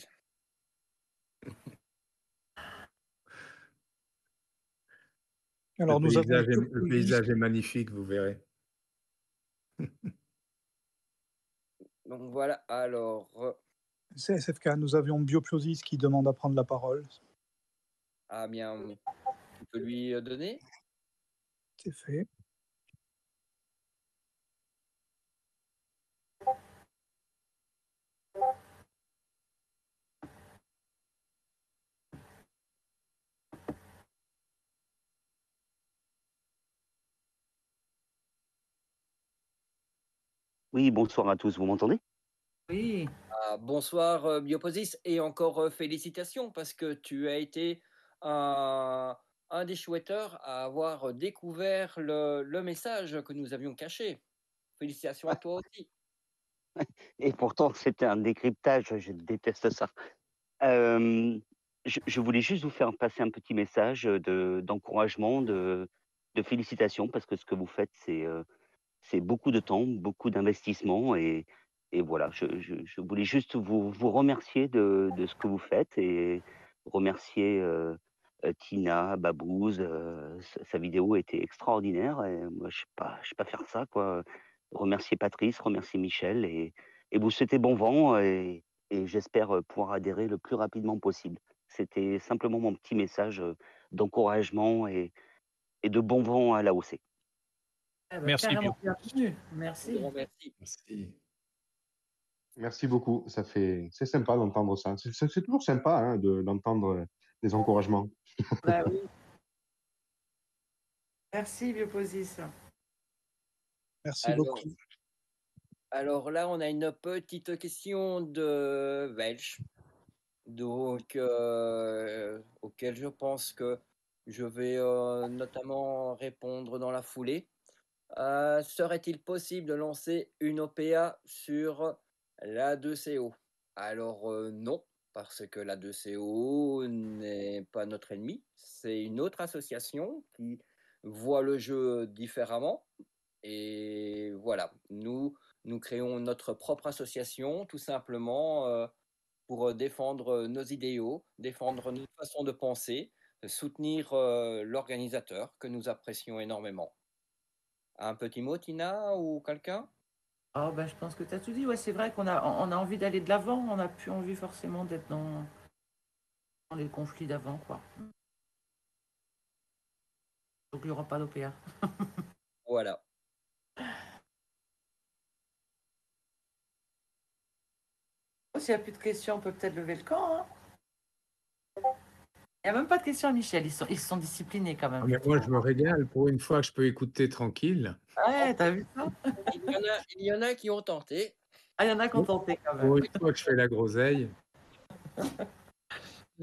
Alors, nous avons Le paysage est magnifique, vous verrez. Donc voilà, alors, CSFK, nous avions Biopiosis qui demande à prendre la parole. ah bien, tu peux lui donner? C'est fait. Oui, bonsoir à tous, vous m'entendez? Oui. Bonsoir Bioposis, et encore félicitations parce que tu as été un des chouetteurs à avoir découvert le message que nous avions caché. Félicitations à toi aussi. Et pourtant, c'était un décryptage, je déteste ça. Je voulais juste vous faire passer un petit message d'encouragement, de félicitations, parce que ce que vous faites, c'est beaucoup de temps, beaucoup d'investissement, et voilà, je voulais juste vous remercier de ce que vous faites, et remercier Tina, Babouze, sa vidéo était extraordinaire, et moi, je sais pas faire ça, quoi. Remercier Patrice, remercier Michel, et vous souhaiter bon vent, et j'espère pouvoir adhérer le plus rapidement possible. C'était simplement mon petit message d'encouragement et de bon vent à l'AOC. Ah bah, Merci, carrément Bio. bienvenue. Merci. Grand merci. Merci. Merci beaucoup. C'est sympa d'entendre ça. C'est toujours sympa hein, d'entendre des encouragements. Bah oui. Merci, Bioposis. Merci Alors, beaucoup. alors là, on a une petite question de Welsh, donc auquel je pense que je vais notamment répondre dans la foulée. Serait-il possible de lancer une OPA sur l'A2CO? Alors non, parce que l'A2CO n'est pas notre ennemi, c'est une autre association qui voit le jeu différemment. Et voilà, nous créons notre propre association tout simplement pour défendre nos idéaux, défendre notre façon de penser, soutenir l'organisateur que nous apprécions énormément. Un petit mot, Tina, ou quelqu'un? Oh, bah, je pense que tu as tout dit. Ouais, c'est vrai on a envie d'aller de l'avant. On n'a plus envie forcément d'être dans les conflits d'avant, quoi. Donc il n'y aura pas d'OPA. Voilà. S'il n'y a plus de questions, on peut peut-être lever le camp. Hein. Il n'y a même pas de questions à Michel. Ils sont disciplinés quand même. Ah, mais moi, je me régale. Pour une fois que je peux écouter tranquille. Ouais, t'as vu ça? Il y en a qui ont tenté. Ah, il y en a qui ont tenté quand même. Pour une fois que je fais la groseille.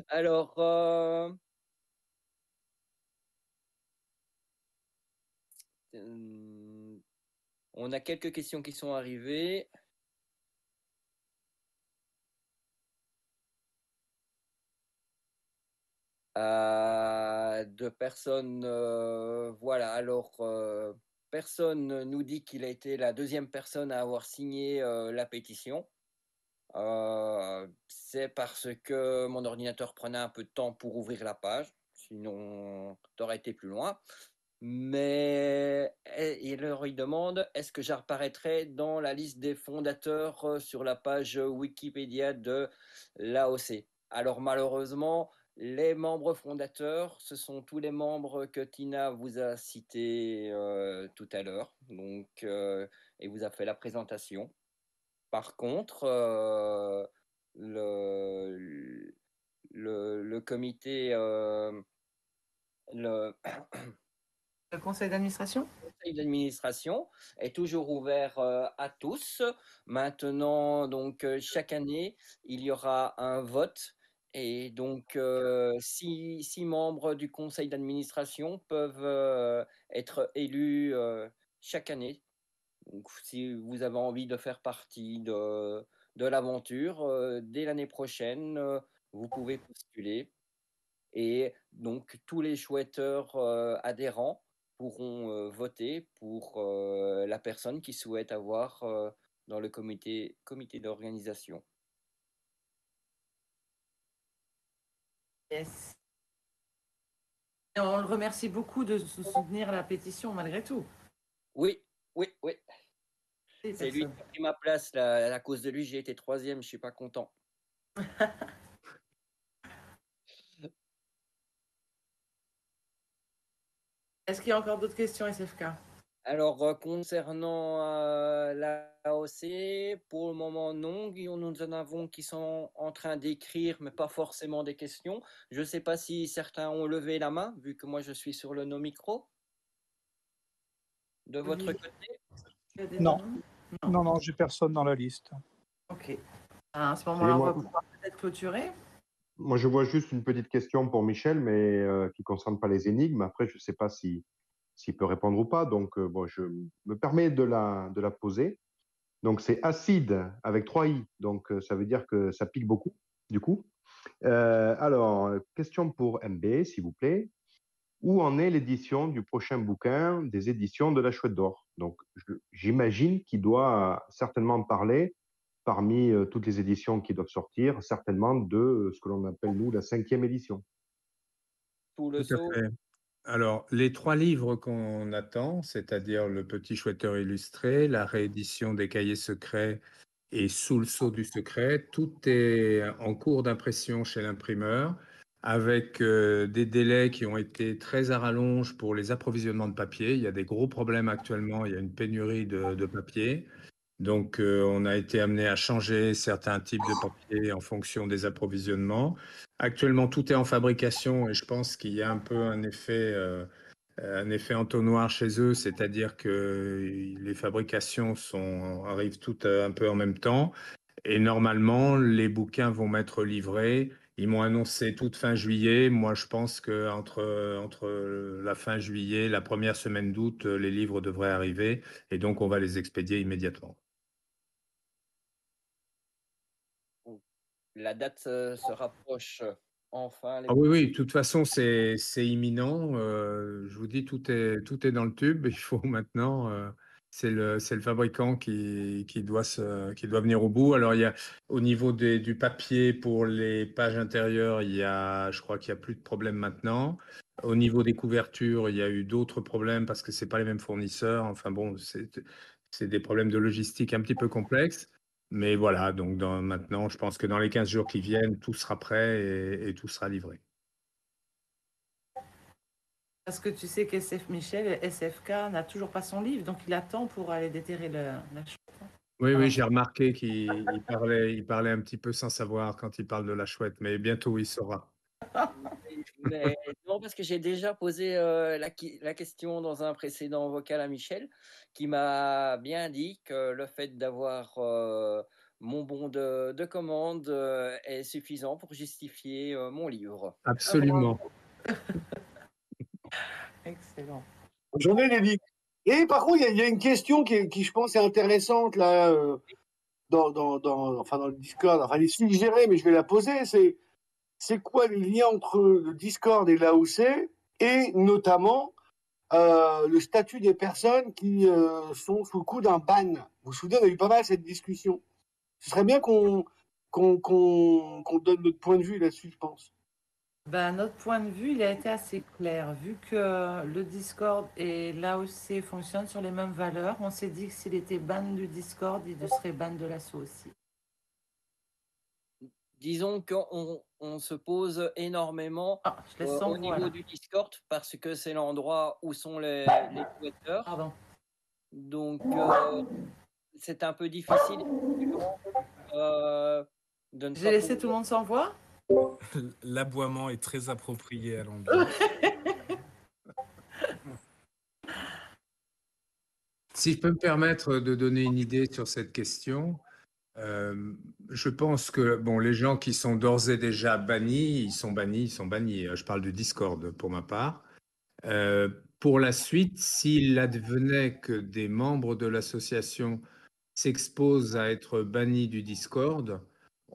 Alors, on a quelques questions qui sont arrivées. De personnes, voilà. Alors, personne nous dit qu'il a été la deuxième personne à avoir signé la pétition. C'est parce que mon ordinateur prenait un peu de temps pour ouvrir la page, sinon t'aurais été plus loin. Mais il leur demande, est-ce que j'apparaîtrai dans la liste des fondateurs sur la page Wikipédia de l'AOC? Alors malheureusement, les membres fondateurs, ce sont tous les membres que Tina vous a cités tout à l'heure, donc et vous a fait la présentation. Par contre, le comité, le Le conseil d'administration? conseil d'administration est toujours ouvert à tous. Maintenant, donc chaque année, il y aura un vote. Et donc, six membres du conseil d'administration peuvent être élus chaque année. Donc, si vous avez envie de faire partie de l'aventure, dès l'année prochaine, vous pouvez postuler. Et donc, tous les chouetteurs adhérents pourront voter pour la personne qui souhaite avoir dans le comité d'organisation. Yes. Et on le remercie beaucoup de soutenir la pétition malgré tout. Oui, oui, oui. C'est lui qui a pris ma place. À cause de lui, j'ai été 3e. Je suis pas content. Est-ce qu'il y a encore d'autres questions, SFK? Alors, concernant l'AOC, pour le moment, non. Nous en avons qui sont en train d'écrire, mais pas forcément des questions. Je ne sais pas si certains ont levé la main, vu que moi, je suis sur le no micro. De votre côté? Non, non, j'ai personne dans la liste. Ok. À ce moment-là, on va pouvoir peut-être clôturer. Moi, je vois juste une petite question pour Michel, mais qui ne concerne pas les énigmes. Après, je ne sais pas s'il peut répondre ou pas. Donc, bon, je me permets de la poser. Donc, c'est acide avec 3 i. Donc, ça veut dire que ça pique beaucoup, du coup. Alors, question pour MB, s'il vous plaît. Où en est l'édition du prochain bouquin des éditions de la Chouette d'Or? Donc, j'imagine qu'il doit certainement parler, parmi toutes les éditions qui doivent sortir, certainement de ce que l'on appelle, nous, la 5e édition. Tout le Tout à saut. fait. Alors, les 3 livres qu'on attend, c'est-à-dire Le Petit Chouetteur illustré, la réédition des Cahiers secrets et Sous le sceau du secret, tout est en cours d'impression chez l'imprimeur, avec des délais qui ont été très à rallonge pour les approvisionnements de papier. Il y a des gros problèmes actuellement, il y a une pénurie de papier. Donc, on a été amené à changer certains types de papier en fonction des approvisionnements. Actuellement, tout est en fabrication et je pense qu'il y a un peu un effet entonnoir chez eux, c'est-à-dire que les fabrications arrivent toutes un peu en même temps. Et normalement, les bouquins vont m'être livrés. Ils m'ont annoncé toute fin juillet. Moi, je pense entre la fin juillet, la première semaine d'août, les livres devraient arriver. Et donc, on va les expédier immédiatement. La date se rapproche enfin. Ah oui, oui, de toute façon, c'est imminent. Je vous dis, tout est dans le tube. Il faut maintenant, c'est le fabricant qui doit venir au bout. Alors, il y a, au niveau du papier pour les pages intérieures, je crois qu'il n'y a plus de problème maintenant. Au niveau des couvertures, il y a eu d'autres problèmes parce que c'est pas les mêmes fournisseurs. Enfin bon, c'est des problèmes de logistique un petit peu complexes. Mais voilà, donc maintenant, je pense que dans les 15 jours qui viennent, tout sera prêt et tout sera livré. Parce que tu sais qu'SF Michel, SFK, n'a toujours pas son livre, donc il attend pour aller déterrer la chose. Oui, Voilà. j'ai remarqué qu'il parlait un petit peu sans savoir quand il parle de la chouette, mais bientôt il saura. Mais non, parce que j'ai déjà posé la question dans un précédent vocal à Michel, qui m'a bien dit que le fait d'avoir mon bon de commande est suffisant pour justifier mon livre. Absolument. Excellent. J'en ai les livres. Et par contre, il y a une question qui, je pense, est intéressante là, enfin, dans le Discord. Enfin, elle est suggérée, mais je vais la poser. C'est quoi les liens entre le Discord et l'AOC et notamment le statut des personnes qui sont sous le coup d'un ban? Vous vous souvenez, on a eu pas mal cette discussion. Ce serait bien qu'on donne notre point de vue là-dessus, je pense. Ben, notre point de vue, il a été assez clair. Vu que le Discord et l'AOC fonctionnent sur les mêmes valeurs, on s'est dit que s'il était ban du Discord, il serait ban de l'ASSO aussi. Disons qu'on se pose énormément je laisse sans au voix, niveau là. du Discord parce que c'est l'endroit où sont les joueurs. Pardon. Donc, c'est un peu difficile de ne J'ai pas laissé tout le monde sans voix. L'aboiement est très approprié à l'ambiance. Si je peux me permettre de donner une idée sur cette question, je pense que bon, les gens qui sont d'ores et déjà bannis, ils sont bannis. Je parle du Discord pour ma part. Pour la suite, s'il advenait que des membres de l'association s'exposent à être bannis du Discord,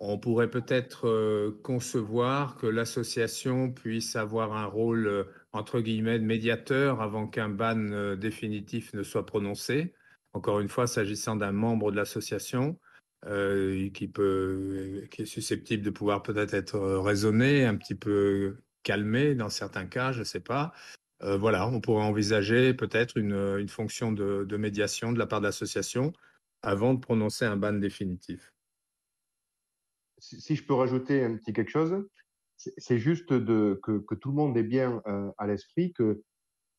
on pourrait peut-être concevoir que l'association puisse avoir un rôle, entre guillemets, de médiateur avant qu'un ban définitif ne soit prononcé. Encore une fois, s'agissant d'un membre de l'association qui est susceptible de pouvoir peut-être être raisonné, un petit peu calmé dans certains cas, je ne sais pas. Voilà, on pourrait envisager peut-être une fonction de médiation de la part de l'association avant de prononcer un ban définitif. Si je peux rajouter un petit quelque chose, c'est juste que tout le monde ait bien à l'esprit que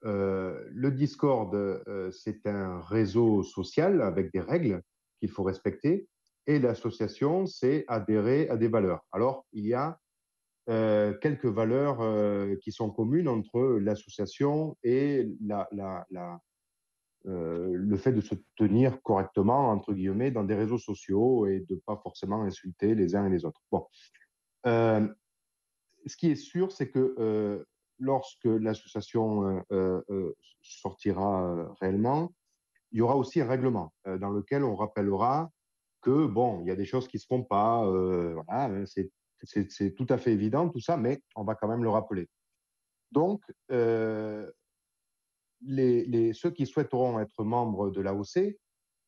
le Discord, c'est un réseau social avec des règles qu'il faut respecter, et l'association, c'est adhérer à des valeurs. Alors, il y a quelques valeurs qui sont communes entre l'association et le fait de se tenir correctement, entre guillemets, dans des réseaux sociaux et de pas forcément insulter les uns et les autres. Bon. Euh, Ce qui est sûr, c'est que lorsque l'association sortira réellement, il y aura aussi un règlement dans lequel on rappellera que, bon, il y a des choses qui ne se font pas, voilà, hein, c'est tout à fait évident, tout ça, mais on va quand même le rappeler. Donc, ceux qui souhaiteront être membres de l'AOC,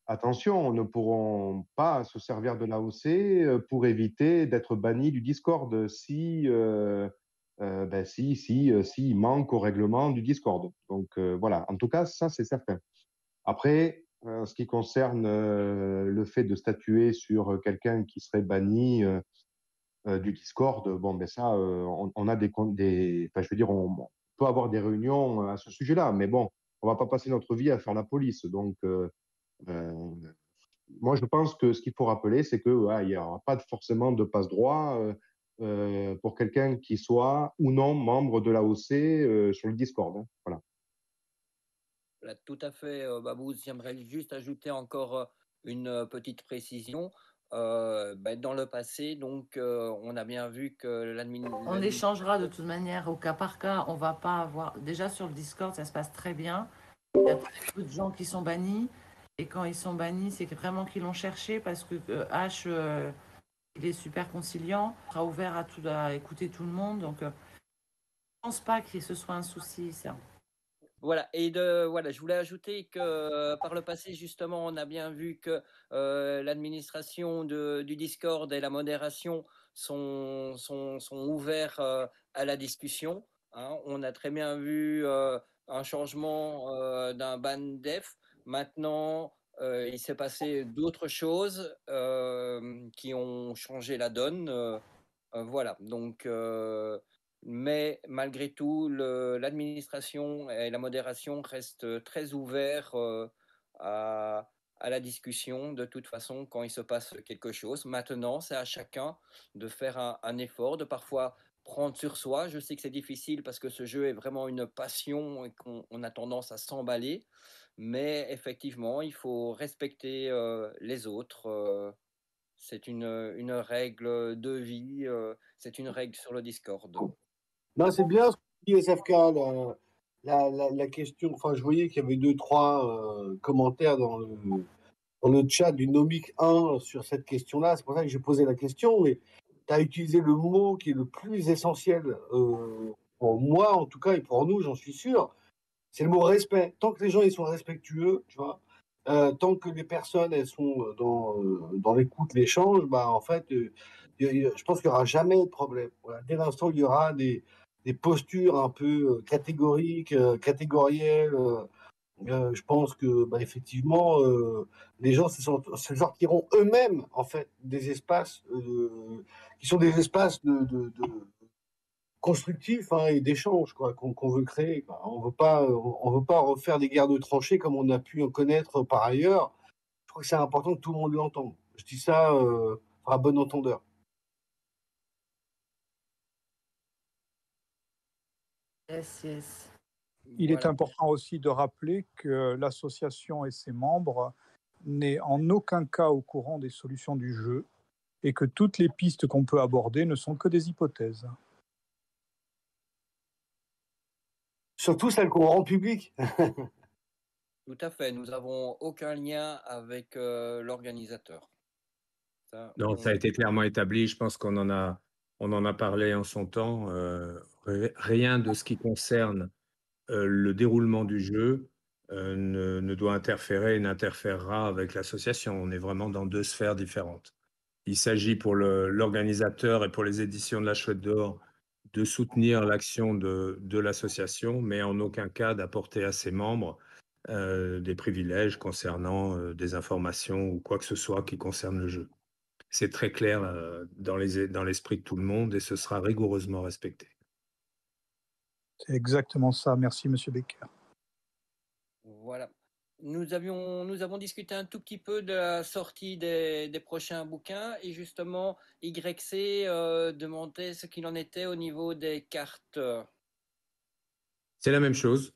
attention, ne pourront pas se servir de l'AOC pour éviter d'être bannis du Discord s'il manque au règlement du Discord. Donc voilà, en tout cas, ça c'est certain. Après, ce qui concerne le fait de statuer sur quelqu'un qui serait banni du Discord, bon, ben ça, on a enfin, je veux dire, on peut avoir des réunions à ce sujet-là, mais bon, on va pas passer notre vie à faire la police. Donc, euh, moi, je pense que ce qu'il faut rappeler, c'est que il n'y aura pas forcément de passe-droit pour quelqu'un qui soit ou non membre de l'AOC sur le Discord, hein. Voilà. Là, tout à fait, Babou. J'aimerais juste ajouter encore une petite précision. Dans le passé, donc, on a bien vu que On échangera de toute manière au cas par cas. On va pas avoir. Déjà sur le Discord, ça se passe très bien. Il y a très peu de gens qui sont bannis. Et quand ils sont bannis, c'est vraiment qu'ils l'ont cherché parce que H, il est super conciliant, il sera ouvert à écouter tout le monde. Donc, je pense pas que ce soit un souci, ça. Voilà, je voulais ajouter que par le passé, justement, on a bien vu que l'administration du Discord et la modération sont ouverts à la discussion, hein. On a très bien vu un changement d'un ban def. Maintenant, il s'est passé d'autres choses qui ont changé la donne. Voilà, donc Mais malgré tout, l'administration et la modération restent très ouverts à, à la discussion de toute façon quand il se passe quelque chose. Maintenant, c'est à chacun de faire un effort, de parfois prendre sur soi. Je sais que c'est difficile parce que ce jeu est vraiment une passion et qu'on a tendance à s'emballer. Mais effectivement, il faut respecter les autres. C'est une règle de vie, c'est une règle sur le Discord. Non, c'est bien ce que dit SFK, la question. Enfin, je voyais qu'il y avait deux, trois commentaires dans le chat du Nomic 1 sur cette question-là. C'est pour ça que j'ai posé la question. Mais tu as utilisé le mot qui est le plus essentiel pour moi, en tout cas, et pour nous, j'en suis sûr. C'est le mot respect. Tant que les gens ils sont respectueux, tu vois, tant que les personnes elles sont dans l'écoute, l'échange, bah en fait, je pense qu'il n'y aura jamais de problème. Voilà. Dès l'instant où il y aura des postures un peu catégoriques, catégorielles, je pense que bah, effectivement, les gens se sortiront eux-mêmes en fait des espaces qui sont des espaces constructif hein, et d'échange quoi qu'on veut créer. Quoi. On veut pas refaire des guerres de tranchées comme on a pu en connaître par ailleurs. Je crois que c'est important que tout le monde l'entende. Je dis ça à bon entendeur. Yes, yes. Il est Voilà. important aussi de rappeler que l'association et ses membres n'est en aucun cas au courant des solutions du jeu et que toutes les pistes qu'on peut aborder ne sont que des hypothèses. Surtout celles qu'on rend publiques. Tout à fait. Nous n'avons aucun lien avec l'organisateur. Non, ça a été clairement établi. Je pense qu'on on en a parlé en son temps. Rien de ce qui concerne le déroulement du jeu ne doit interférer et n'interférera avec l'association. On est vraiment dans deux sphères différentes. Il s'agit pour l'organisateur et pour les éditions de la Chouette d'Or de soutenir l'action de l'association, mais en aucun cas d'apporter à ses membres des privilèges concernant des informations ou quoi que ce soit qui concerne le jeu. C'est très clair dans l'esprit de tout le monde et ce sera rigoureusement respecté. C'est exactement ça. Merci, Monsieur Becker. Voilà. Nous avons discuté un tout petit peu de la sortie des prochains bouquins et justement, YC demandait ce qu'il en était au niveau des cartes. C'est la même chose.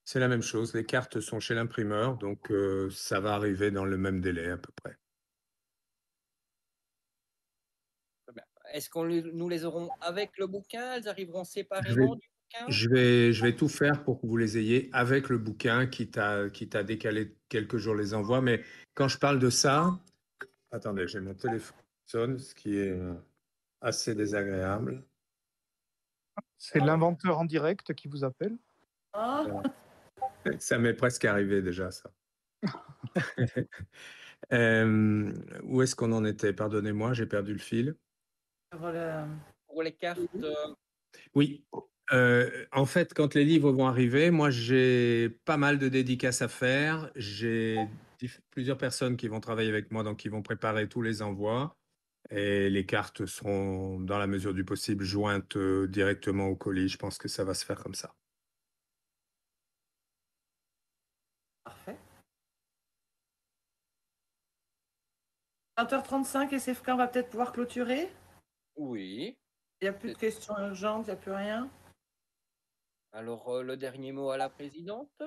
C'est la même chose. Les cartes sont chez l'imprimeur, donc ça va arriver dans le même délai à peu près. Est-ce qu'on nous les aurons avec le bouquin? Elles arriveront Je séparément vais, du bouquin? je vais tout faire pour que vous les ayez avec le bouquin, quitte à décaler quelques jours les envois. Mais quand je parle de ça, attendez, j'ai mon téléphone qui sonne, ce qui est assez désagréable. C'est l'inventeur en direct qui vous appelle. Ah, Ça m'est presque arrivé déjà, ça. Où est-ce qu'on en était? Pardonnez-moi, j'ai perdu le fil. voilà. Pour les cartes, Oui. En fait, quand les livres vont arriver, moi, j'ai pas mal de dédicaces à faire. J'ai plusieurs personnes qui vont travailler avec moi, donc qui vont préparer tous les envois. Et les cartes seront, dans la mesure du possible, jointes directement au colis. Je pense que ça va se faire comme ça. Parfait. 20h35 et SFK, on va peut-être pouvoir clôturer. oui. Il n'y a plus de questions urgentes, il n'y a plus rien. Alors, le dernier mot à la présidente?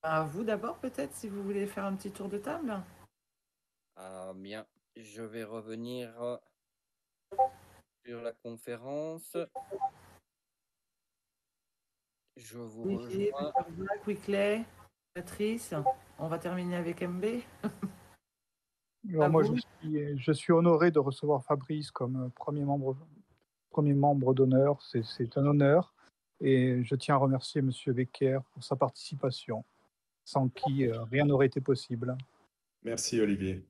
À vous d'abord, peut-être, si vous voulez faire un petit tour de table. Ah bien, je vais revenir sur la conférence. Je vous Olivier, rejoins. Peter, Quickley, Patrice. On va terminer avec MB. Alors moi, je suis honoré de recevoir Fabrice comme premier membre d'honneur. C'est un honneur. Et je tiens à remercier Monsieur Becker pour sa participation, sans qui rien n'aurait été possible. Merci, Olivier.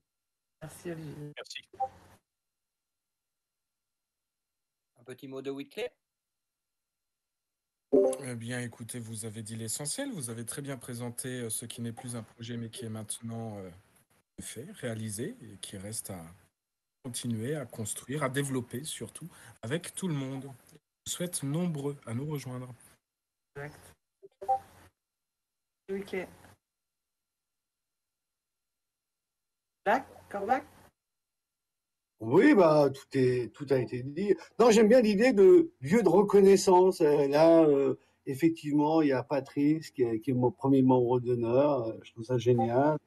Merci, Olivier. Merci. Un petit mot de Whitley? Eh bien, écoutez, vous avez dit l'essentiel. Vous avez très bien présenté ce qui n'est plus un projet, mais qui est maintenant fait, réalisé, et qui reste à continuer, à construire, à développer surtout, avec tout le monde. souhaite nombreux à nous rejoindre. Exact. Oui, Clé. Là, Corbac? Oui, bah, tout a été dit. Non, j'aime bien l'idée de lieu de reconnaissance. Là, effectivement, il y a Patrice qui est mon premier membre d'honneur. Je trouve ça génial.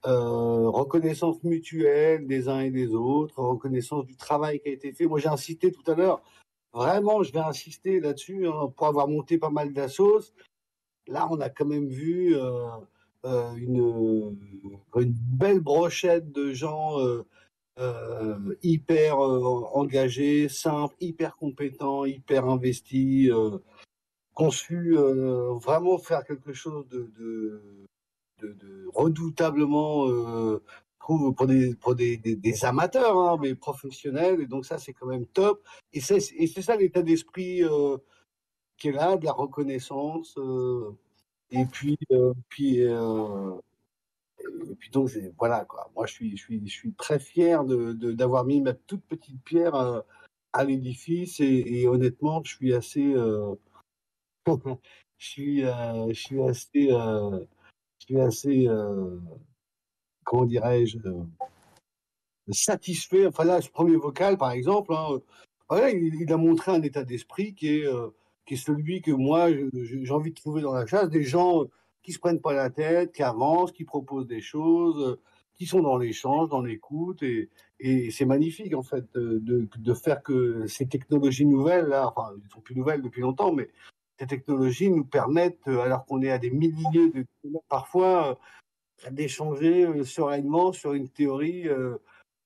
Reconnaissance mutuelle des uns et des autres, reconnaissance du travail qui a été fait. Moi, j'ai insisté tout à l'heure. Vraiment, je vais insister là-dessus, hein, pour avoir monté pas mal d'assos. Là, on a quand même vu une belle brochette de gens hyper engagés, simples, hyper compétents, hyper investis, conçus vraiment faire quelque chose de redoutablement, je trouve, pour des amateurs, hein, mais professionnels. Et donc ça, c'est quand même top. Et c'est ça l'état d'esprit qui est là, de la reconnaissance. Et puis donc voilà quoi. Moi, je suis très fier d'avoir mis ma toute petite pierre à l'édifice et honnêtement, je suis assez, je suis assez, comment dirais-je, satisfait. Enfin là, ce premier vocal, par exemple, hein, voilà, il a montré un état d'esprit qui est celui que moi, j'ai envie de trouver dans la chasse, des gens qui se prennent pas la tête, qui avancent, qui proposent des choses, qui sont dans l'échange, dans l'écoute, et c'est magnifique en fait de faire que ces technologies nouvelles, là, enfin, elles sont plus nouvelles depuis longtemps, mais ces technologies nous permettent, alors qu'on est à des milliers de kilomètres parfois, d'échanger sereinement sur une théorie.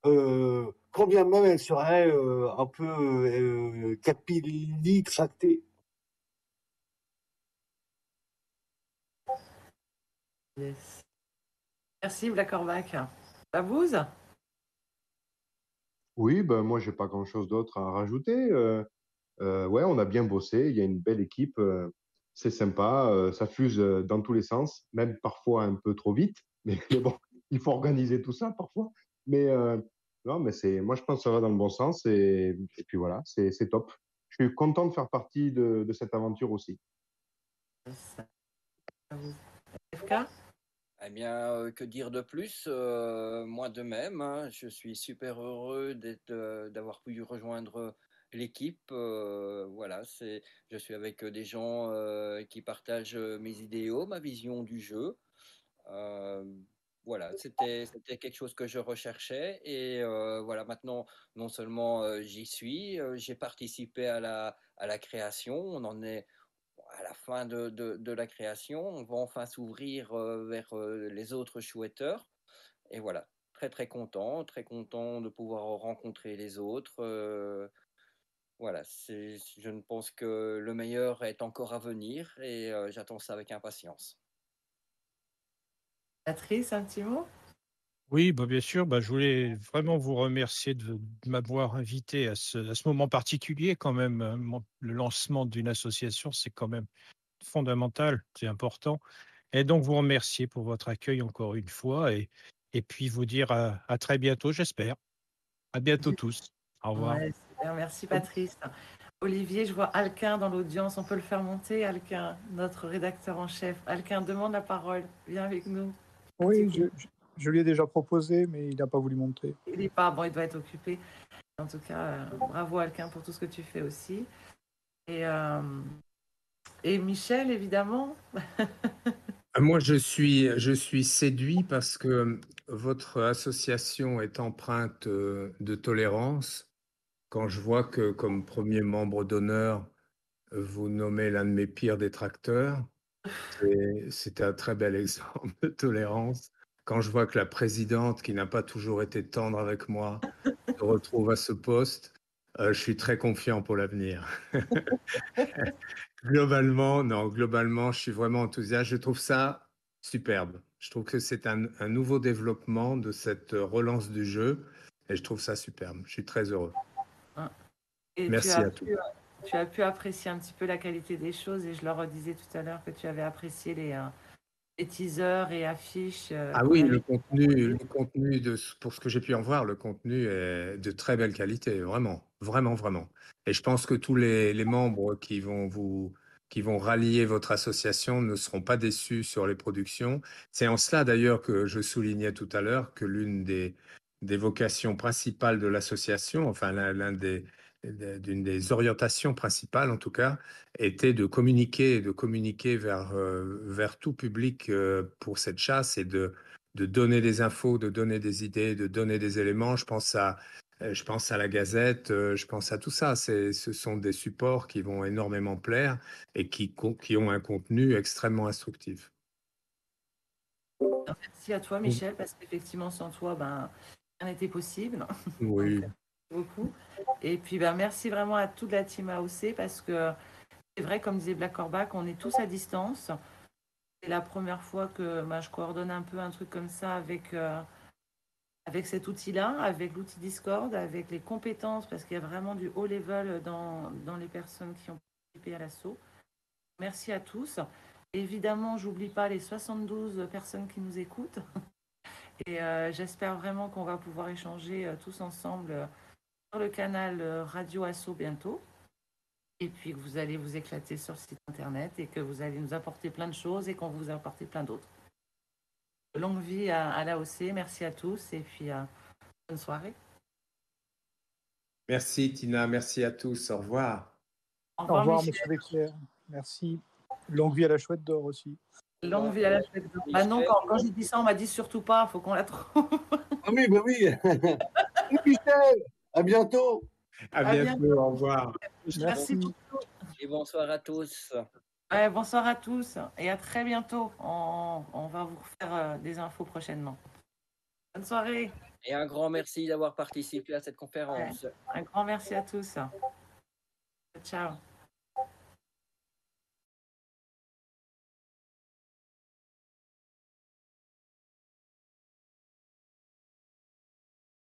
Quand bien même elle serait un peu capillitractée. Yes. Merci, Black Corbac. La bouse? Oui, ben moi, j'ai pas grand-chose d'autre à rajouter. Ouais, on a bien bossé. Il y a une belle équipe. C'est sympa. Ça fuse dans tous les sens, même parfois un peu trop vite. Mais bon, il faut organiser tout ça parfois. Mais non, mais moi, je pense que ça va dans le bon sens. Et puis voilà, c'est top. Je suis content de faire partie de cette aventure aussi. Yes. La bouse. FK? Eh bien, que dire de plus? Moi de même, hein, je suis super heureux d'avoir pu rejoindre l'équipe. Voilà, je suis avec des gens qui partagent mes idéaux, ma vision du jeu. Euh, voilà, c'était quelque chose que je recherchais. Et voilà, maintenant, non seulement j'y suis, j'ai participé à la création. On en est à la fin de la création, on va enfin s'ouvrir vers les autres chouetteurs. Et voilà, très content de pouvoir rencontrer les autres. Voilà, je ne pense que le meilleur est encore à venir et j'attends ça avec impatience. Patrice, un petit mot? Oui, bah, bien sûr, bah, je voulais vraiment vous remercier de m'avoir invité à ce moment particulier quand même. Le lancement d'une association, c'est quand même fondamental, c'est important. Et donc vous remercier pour votre accueil encore une fois et puis vous dire à très bientôt, j'espère. À bientôt tous. Au revoir. Ouais, super. Merci, Patrice. Olivier, je vois Alquin dans l'audience. On peut le faire monter, Alquin, notre rédacteur en chef. Alquin, demande la parole. Viens avec nous. Un petit Oui, coup. je lui ai déjà proposé, mais il n'a pas voulu monter. Il est pas bon, il doit être occupé. En tout cas, bravo Alquin pour tout ce que tu fais aussi. Et, euh, et Michel, évidemment. Moi, je suis séduit parce que votre association est empreinte de tolérance. Quand je vois que, comme premier membre d'honneur, vous nommez l'un de mes pires détracteurs, c'est un très bel exemple de tolérance. Quand je vois que la présidente, qui n'a pas toujours été tendre avec moi, se retrouve à ce poste, je suis très confiant pour l'avenir. Globalement, non, globalement, je suis vraiment enthousiaste. Je trouve ça superbe. Je trouve que c'est un nouveau développement de cette relance du jeu et je trouve ça superbe. Je suis très heureux. Et Merci à tous. tu as pu apprécier un petit peu la qualité des choses. Et je leur disais tout à l'heure que tu avais apprécié les teasers et affiches Ah qu'on oui, avait. le contenu pour ce que j'ai pu en voir, le contenu est de très belle qualité, vraiment, Vraiment, vraiment. Et je pense que tous les membres qui vont rallier votre association ne seront pas déçus sur les productions. C'est en cela d'ailleurs que je soulignais tout à l'heure que l'une des vocations principales de l'association, enfin d'une des orientations principales en tout cas, était de communiquer vers tout public pour cette chasse et de donner des infos, de donner des idées, de donner des éléments. Je pense à la Gazette, je pense à tout ça. Ce sont des supports qui vont énormément plaire et qui ont un contenu extrêmement instructif. Merci à toi, Michel, parce qu'effectivement, sans toi, ben, rien n'était possible. Oui. Donc, beaucoup. Et puis, ben, merci vraiment à toute la team AOC, parce que c'est vrai, comme disait Black Corbac, on est tous à distance. C'est la première fois que ben, je coordonne un peu un truc comme ça avec cet outil-là, avec l'outil Discord, avec les compétences, parce qu'il y a vraiment du haut level dans les personnes qui ont participé à l'assaut. Merci à tous. Évidemment, j'oublie pas les 72 personnes qui nous écoutent. Et j'espère vraiment qu'on va pouvoir échanger tous ensemble sur le canal Radio Asso bientôt. Et puis que vous allez vous éclater sur le site internet et que vous allez nous apporter plein de choses et qu'on va vous apporter plein d'autres. Longue vie à l'AOC, merci à tous et puis bonne soirée. Merci Tina, merci à tous. Au revoir. Au Au revoir, revoir, Michel. monsieur Becker. Merci. Longue vie à la chouette d'or aussi. Longue vie à la chouette d'or. Bah non, quand j'ai dit ça, on m'a dit surtout pas, il faut qu'on la trouve. Ah oui, bah oui. Oui, Michel, à bientôt. À bientôt, au revoir. Merci. Et bonsoir à tous. Ouais, bonsoir à tous et à très bientôt. On va vous refaire des infos prochainement. Bonne soirée. Et un grand merci d'avoir participé à cette conférence. Ouais, un grand merci à tous. Ciao.